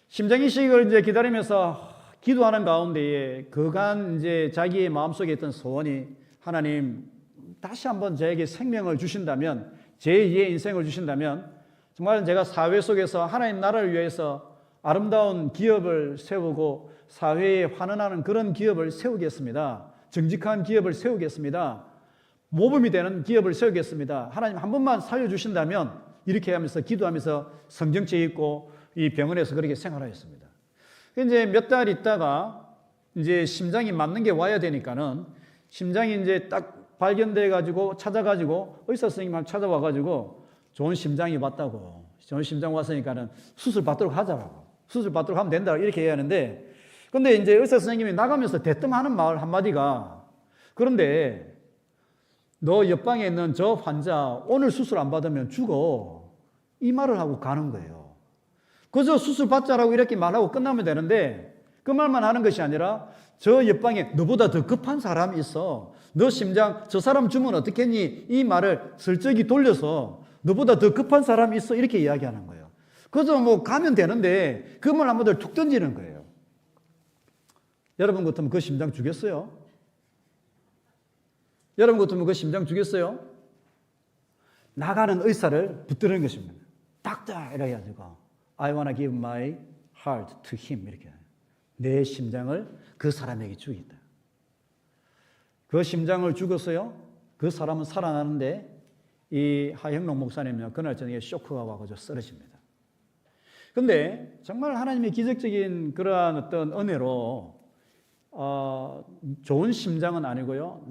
심장 이식을 이제 기다리면서 기도하는 가운데에 그간 이제 자기의 마음속에 있던 소원이 하나님 다시 한번 저에게 생명을 주신다면 제2의 인생을 주신다면 정말 제가 사회 속에서 하나님 나라를 위해서 아름다운 기업을 세우고 사회에 환원하는 그런 기업을 세우겠습니다. 정직한 기업을 세우겠습니다. 모범이 되는 기업을 세우겠습니다. 하나님 한 번만 살려주신다면 이렇게 하면서 기도하면서 성경책 읽고 이 병원에서 그렇게 생활하였습니다. 이제 몇 달 있다가 이제 심장이 맞는 게 와야 되니까는 심장이 이제 딱 발견돼 가지고 찾아가지고 의사 선생님을 찾아와 가지고 좋은 심장이 왔다고, 좋은 심장 왔으니까는 수술 받도록 하자라고, 수술 받도록 하면 된다 이렇게 해야 하는데, 근데 이제 의사 선생님이 나가면서 대뜸하는 말 한마디가, 그런데 너 옆방에 있는 저 환자 오늘 수술 안 받으면 죽어, 이 말을 하고 가는 거예요. 그저 수술 받자라고 이렇게 말하고 끝나면 되는데 그 말만 하는 것이 아니라 저 옆방에 너보다 더 급한 사람이 있어, 너 심장 저 사람 주면 어떻겠니, 이 말을 슬쩍이 돌려서 너보다 더 급한 사람이 있어 이렇게 이야기하는 거예요. 그저 뭐 가면 되는데 그 말 한마디를 툭 던지는 거예요. 여러분 같으면 그 심장 주겠어요? 여러분 같으면 그 심장 주겠어요? 나가는 의사를 붙드는 것입니다. 딱딱 이렇게 해가지고 I wanna give my heart to him 이렇게 내 심장을 그 사람에게 주겠다. 그 심장을 죽었어요. 그 사람은 살아나는데 이 하형록 목사님은 그날 저녁에 쇼크가 와가지고 쓰러집니다. 근데 정말 하나님의 기적적인 그러한 어떤 은혜로 좋은 심장은 아니고요,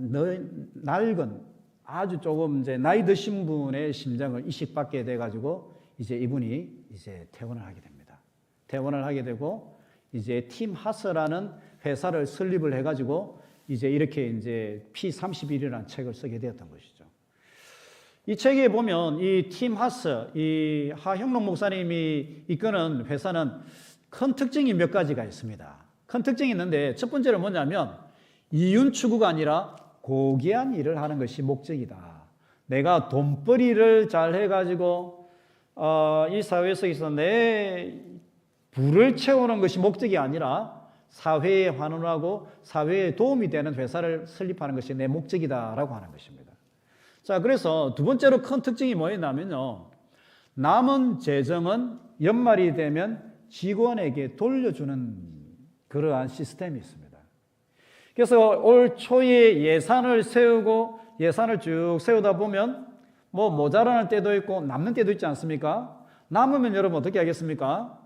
낡은 아주 조금 이제 나이 드신 분의 심장을 이식받게 돼가지고 이제 이분이 이제 퇴원을 하게 됩니다. 퇴원을 하게 되고 이제 팀 하스라는 회사를 설립을 해가지고 이제 이렇게 이제 P31이라는 책을 쓰게 되었던 것이죠. 이 책에 보면 이 팀 하스, 이 하형록 목사님이 이끄는 회사는 큰 특징이 몇 가지가 있습니다. 큰 특징이 있는데 첫 번째는 뭐냐면 이윤 추구가 아니라 고귀한 일을 하는 것이 목적이다. 내가 돈벌이를 잘 해가지고 이 사회 속에서 내 부를 채우는 것이 목적이 아니라 사회에 환원하고 사회에 도움이 되는 회사를 설립하는 것이 내 목적이다라고 하는 것입니다. 자, 그래서 두 번째로 큰 특징이 뭐였냐면요, 남은 재정은 연말이 되면 직원에게 돌려주는 그러한 시스템이 있습니다. 그래서 올 초에 예산을 세우고 예산을 쭉 세우다 보면 뭐 모자라는 때도 있고 남는 때도 있지 않습니까? 남으면 여러분 어떻게 하겠습니까?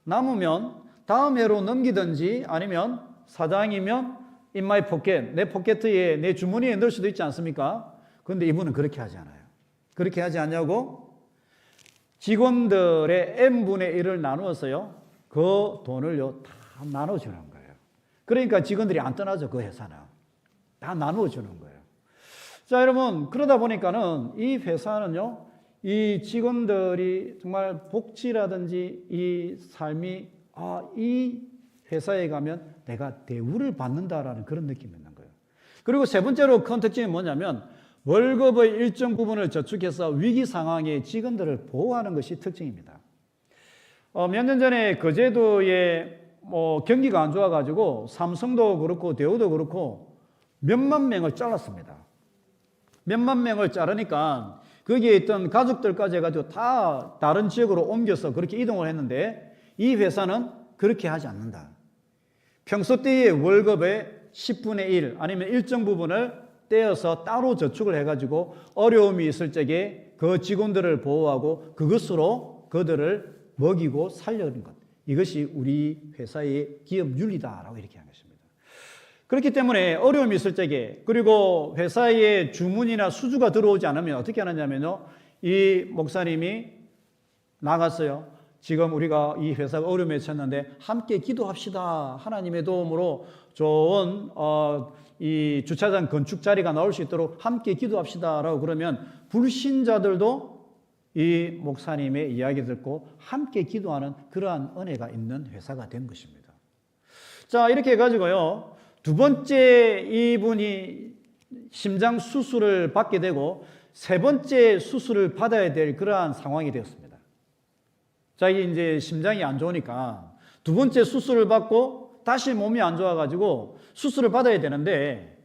남으면 다음 해로 넘기든지 아니면 사장이면 in my pocket, 내 포켓에 내 주머니에 넣을 수도 있지 않습니까? 그런데 이분은 그렇게 하지 않아요. 그렇게 하지 않냐고? 직원들의 n분의 1을 나누어서요, 그 돈을요 다 나눠주는 거예요. 그러니까 직원들이 안 떠나죠. 그 회사는 다 나누어주는 거예요. 자, 여러분, 그러다 보니까는 이 회사는요, 이 직원들이 정말 복지라든지 이 삶이 이 회사에 가면 내가 대우를 받는다라는 그런 느낌이 있는 거예요. 그리고 세 번째로 큰 특징이 뭐냐면 월급의 일정 부분을 저축해서 위기 상황에 직원들을 보호하는 것이 특징입니다. 몇 년 전에 거제도에 경기가 안 좋아가지고 삼성도 그렇고 대우도 그렇고 몇만 명을 잘랐습니다. 몇만 명을 자르니까 거기에 있던 가족들까지 해가지고 다 다른 지역으로 옮겨서 그렇게 이동을 했는데 이 회사는 그렇게 하지 않는다. 평소 때의 월급의 10분의 1 아니면 일정 부분을 떼어서 따로 저축을 해가지고 어려움이 있을 적에 그 직원들을 보호하고 그것으로 그들을 먹이고 살려는 것. 이것이 우리 회사의 기업 윤리다라고 이렇게 한 것입니다. 그렇기 때문에 어려움이 있을 적에, 그리고 회사에 주문이나 수주가 들어오지 않으면 어떻게 하느냐면요, 이 목사님이 나갔어요. 지금 우리가 이 회사가 어려움에 처했는데 함께 기도합시다. 하나님의 도움으로 좋은 이 주차장 건축 자리가 나올 수 있도록 함께 기도합시다라고 그러면 불신자들도 이 목사님의 이야기 듣고 함께 기도하는 그러한 은혜가 있는 회사가 된 것입니다. 자, 이렇게 해가지고요. 두 번째 이분이 심장 수술을 받게 되고 세 번째 수술을 받아야 될 그러한 상황이 되었습니다. 자기 이제 심장이 안 좋으니까 두 번째 수술을 받고 다시 몸이 안 좋아가지고 수술을 받아야 되는데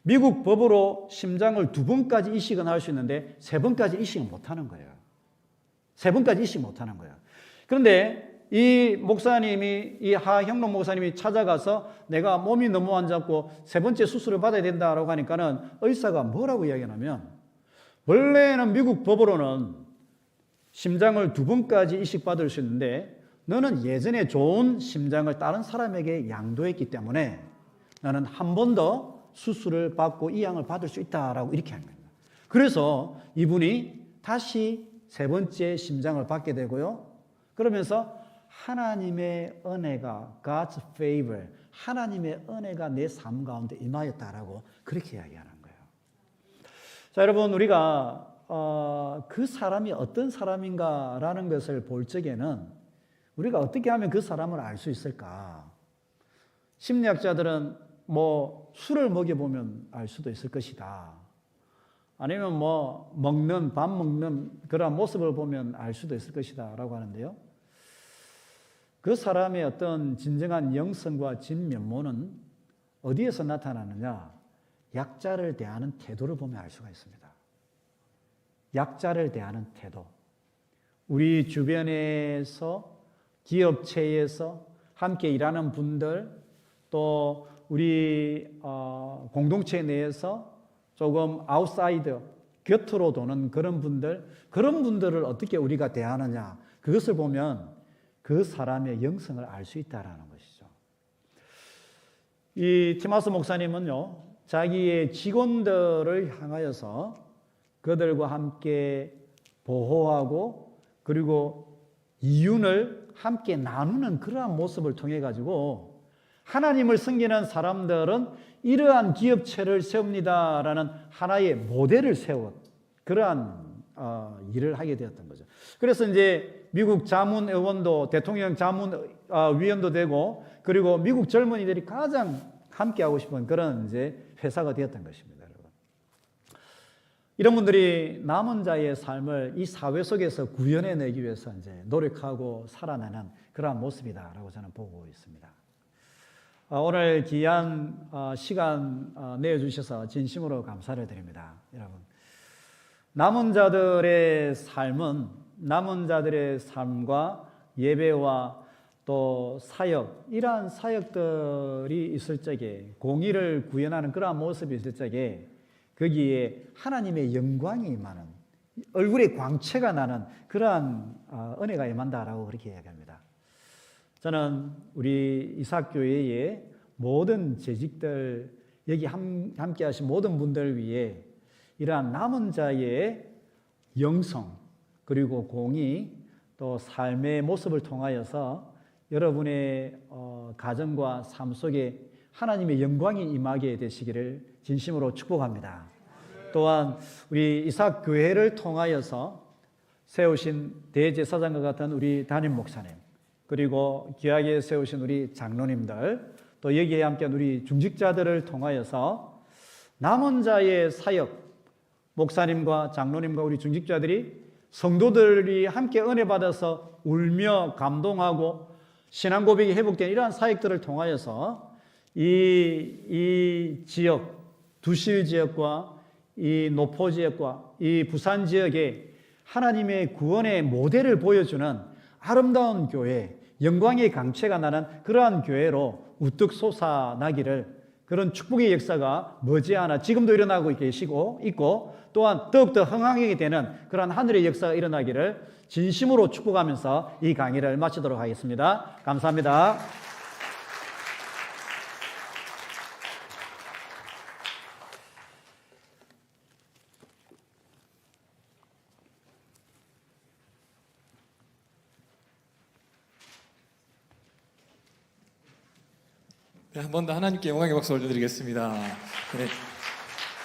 미국 법으로 심장을 두 번까지 이식은 할 수 있는데 세 번까지 이식은 못 하는 거예요. 세 번까지 이식 못 하는 거예요. 그런데 이 목사님이, 이 하형록 목사님이 찾아가서 내가 몸이 너무 안 좋고 세 번째 수술을 받아야 된다라고 하니까는 의사가 뭐라고 이야기하냐면 원래는 미국 법으로는 심장을 두 번까지 이식받을 수 있는데 너는 예전에 좋은 심장을 다른 사람에게 양도했기 때문에 나는 한 번 더 수술을 받고 이 양을 받을 수 있다라고 이렇게 하는 겁니다. 그래서 이분이 다시 세 번째 심장을 받게 되고요. 그러면서 하나님의 은혜가 God's favor, 하나님의 은혜가 내 삶 가운데 임하였다라고 그렇게 이야기하는 거예요. 자, 여러분 우리가 그 사람이 어떤 사람인가라는 것을 볼 적에는 우리가 어떻게 하면 그 사람을 알 수 있을까? 심리학자들은 뭐 술을 먹여보면 알 수도 있을 것이다. 아니면 뭐 밥 먹는 그런 모습을 보면 알 수도 있을 것이다 라고 하는데요. 그 사람의 어떤 진정한 영성과 진면모는 어디에서 나타나느냐? 약자를 대하는 태도를 보면 알 수가 있습니다. 약자를 대하는 태도. 우리 주변에서 기업체에서 함께 일하는 분들 또 우리 공동체 내에서 조금 아웃사이더, 곁으로 도는 그런 분들을 어떻게 우리가 대하느냐 그것을 보면 그 사람의 영성을 알 수 있다라는 것이죠. 이 티마스 목사님은요, 자기의 직원들을 향하여서 그들과 함께 보호하고 그리고 이윤을 함께 나누는 그러한 모습을 통해 가지고 하나님을 섬기는 사람들은 이러한 기업체를 세웁니다라는 하나의 모델을 세운 그러한 일을 하게 되었던 거죠. 그래서 이제 미국 자문의원도 대통령 자문위원도 되고 그리고 미국 젊은이들이 가장 함께하고 싶은 그런 이제 회사가 되었던 것입니다, 여러분. 이런 분들이 남은 자의 삶을 이 사회 속에서 구현해내기 위해서 이제 노력하고 살아내는 그러한 모습이다라고 저는 보고 있습니다. 오늘 귀한 시간 내어주셔서 진심으로 감사를 드립니다, 여러분. 남은 자들의 삶과 예배와 또 사역, 이러한 사역들이 있을 적에 공의를 구현하는 그러한 모습이 있을 적에 거기에 하나님의 영광이 임하는 얼굴에 광채가 나는 그러한 은혜가 임한다라고 그렇게 이야기합니다. 저는 우리 이삭교회의 모든 재직들 여기 함께 하신 모든 분들 위해 이러한 남은 자의 영성 그리고 공의 또 삶의 모습을 통하여서 여러분의 가정과 삶 속에 하나님의 영광이 임하게 되시기를 진심으로 축복합니다. 또한 우리 이삭교회를 통하여서 세우신 대제사장과 같은 우리 담임 목사님 그리고 귀하게 세우신 우리 장로님들 또 여기에 함께한 우리 중직자들을 통하여서 남은 자의 사역 목사님과 장로님과 우리 중직자들이 성도들이 함께 은혜 받아서 울며 감동하고 신앙 고백이 회복된 이러한 사역들을 통하여서 이 지역 두실 지역과 이 노포 지역과 이 부산 지역에 하나님의 구원의 모델을 보여주는 아름다운 교회, 영광의 강체가 나는 그러한 교회로 우뚝 솟아나기를 그런 축복의 역사가 머지않아 지금도 일어나고 있고 또한 더욱더 흥황하게 되는 그러한 하늘의 역사가 일어나기를 진심으로 축복하면서 이 강의를 마치도록 하겠습니다. 감사합니다. 네, 한 번 더 하나님께 영광의 박수 올려드리겠습니다. 네,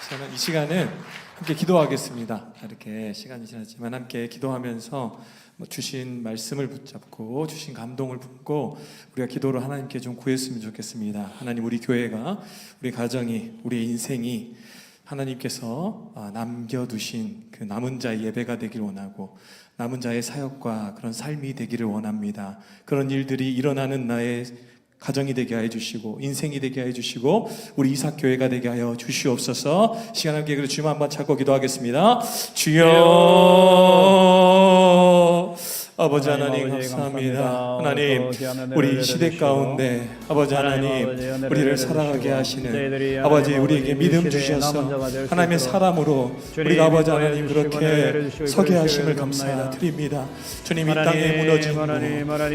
저는 이 시간은 함께 기도하겠습니다. 이렇게 시간이 지났지만 함께 기도하면서 주신 말씀을 붙잡고 주신 감동을 품고 우리가 기도로 하나님께 좀 구했으면 좋겠습니다. 하나님, 우리 교회가, 우리 가정이, 우리 인생이 하나님께서 남겨두신 그 남은 자의 예배가 되길 원하고 남은 자의 사역과 그런 삶이 되기를 원합니다. 그런 일들이 일어나는 나의 가정이 되게 하여 주시고 인생이 되게 하여 주시고 우리 이삭교회가 되게 하여 주시옵소서. 시간 함께 그리고 주님 한번 찾고 기도하겠습니다. 주여, 아버지 하나님 감사합니다. 하나님, 우리 시대 가운데 아버지 하나님 우리를 살아가게 하시는 아버지, 우리에게 믿음 주셔서 하나님의 사람으로 우리가 아버지 하나님 그렇게 서게 하심을 감사드립니다. 주님, 이 땅에 무너진 것,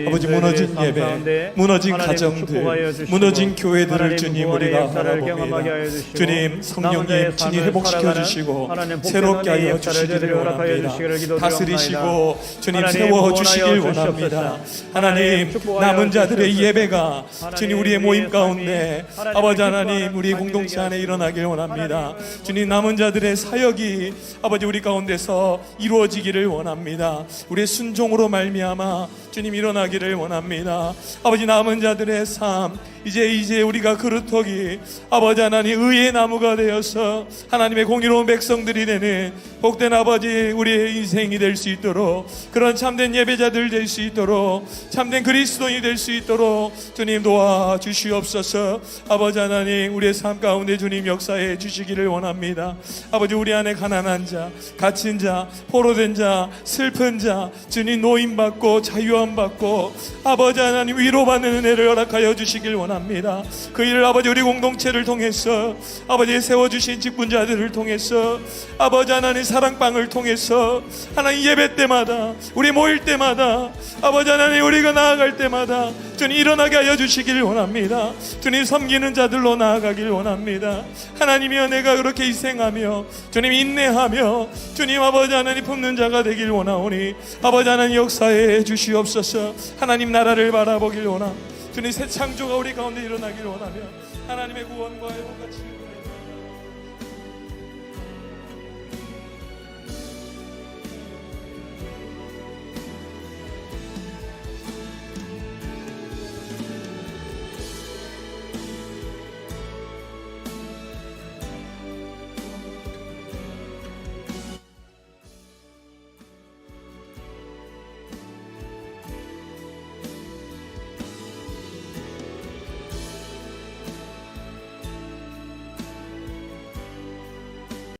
아버지 무너진 예배, 무너진 가정들, 무너진 교회들을 주님 우리가 바라봅니다. 주님, 성령님 친히 회복시켜 주시고 새롭게 하여 주시기를 원합니다. 다스리시고 주님 세워 주시길 원합니다. 하나님, 남은 자들의 예배가 주님 우리의 모임 가운데 아버지 하나님 우리 공동체 안에 일어나길 원합니다. 주님, 남은 자들의 사역이 아버지 우리 가운데서 이루어지기를 원합니다. 우리의 순종으로 말미암아 주님 일어나기를 원합니다. 아버지, 남은 자들의 삶, 이제 우리가 그루터기 아버지 하나님 의의 나무가 되어서 하나님의 공의로운 백성들이 되는 복된 아버지 우리의 인생이 될 수 있도록, 그런 참된 예배자들 될 수 있도록, 참된 그리스도인이 될 수 있도록 주님 도와주시옵소서. 아버지 하나님, 우리의 삶 가운데 주님 역사해 주시기를 원합니다. 아버지, 우리 안에 가난한 자, 갇힌 자, 포로된 자, 슬픈 자, 주님 노임받고 자유함받고 아버지 하나님 위로받는 은혜를 허락하여 주시길 원합니다. 그 일을 아버지 우리 공동체를 통해서 아버지 세워주신 직분자들을 통해서 아버지 하나님 사랑방을 통해서 하나님 예배 때마다 우리 모일 때마다 아버지 하나님 우리가 나아갈 때마다 주님 일어나게 하여 주시길 원합니다. 주님 섬기는 자들로 나아가길 원합니다. 하나님의 은혜가 그렇게 희생하며 주님 인내하며 주님 아버지 하나님 품는 자가 되길 원하오니 아버지 하나님 역사해 주시옵소서. 하나님 나라를 바라보길 원합니다. 주님 새 창조가 우리 가운데 일어나길 원하며 하나님의 구원과 회복과 치유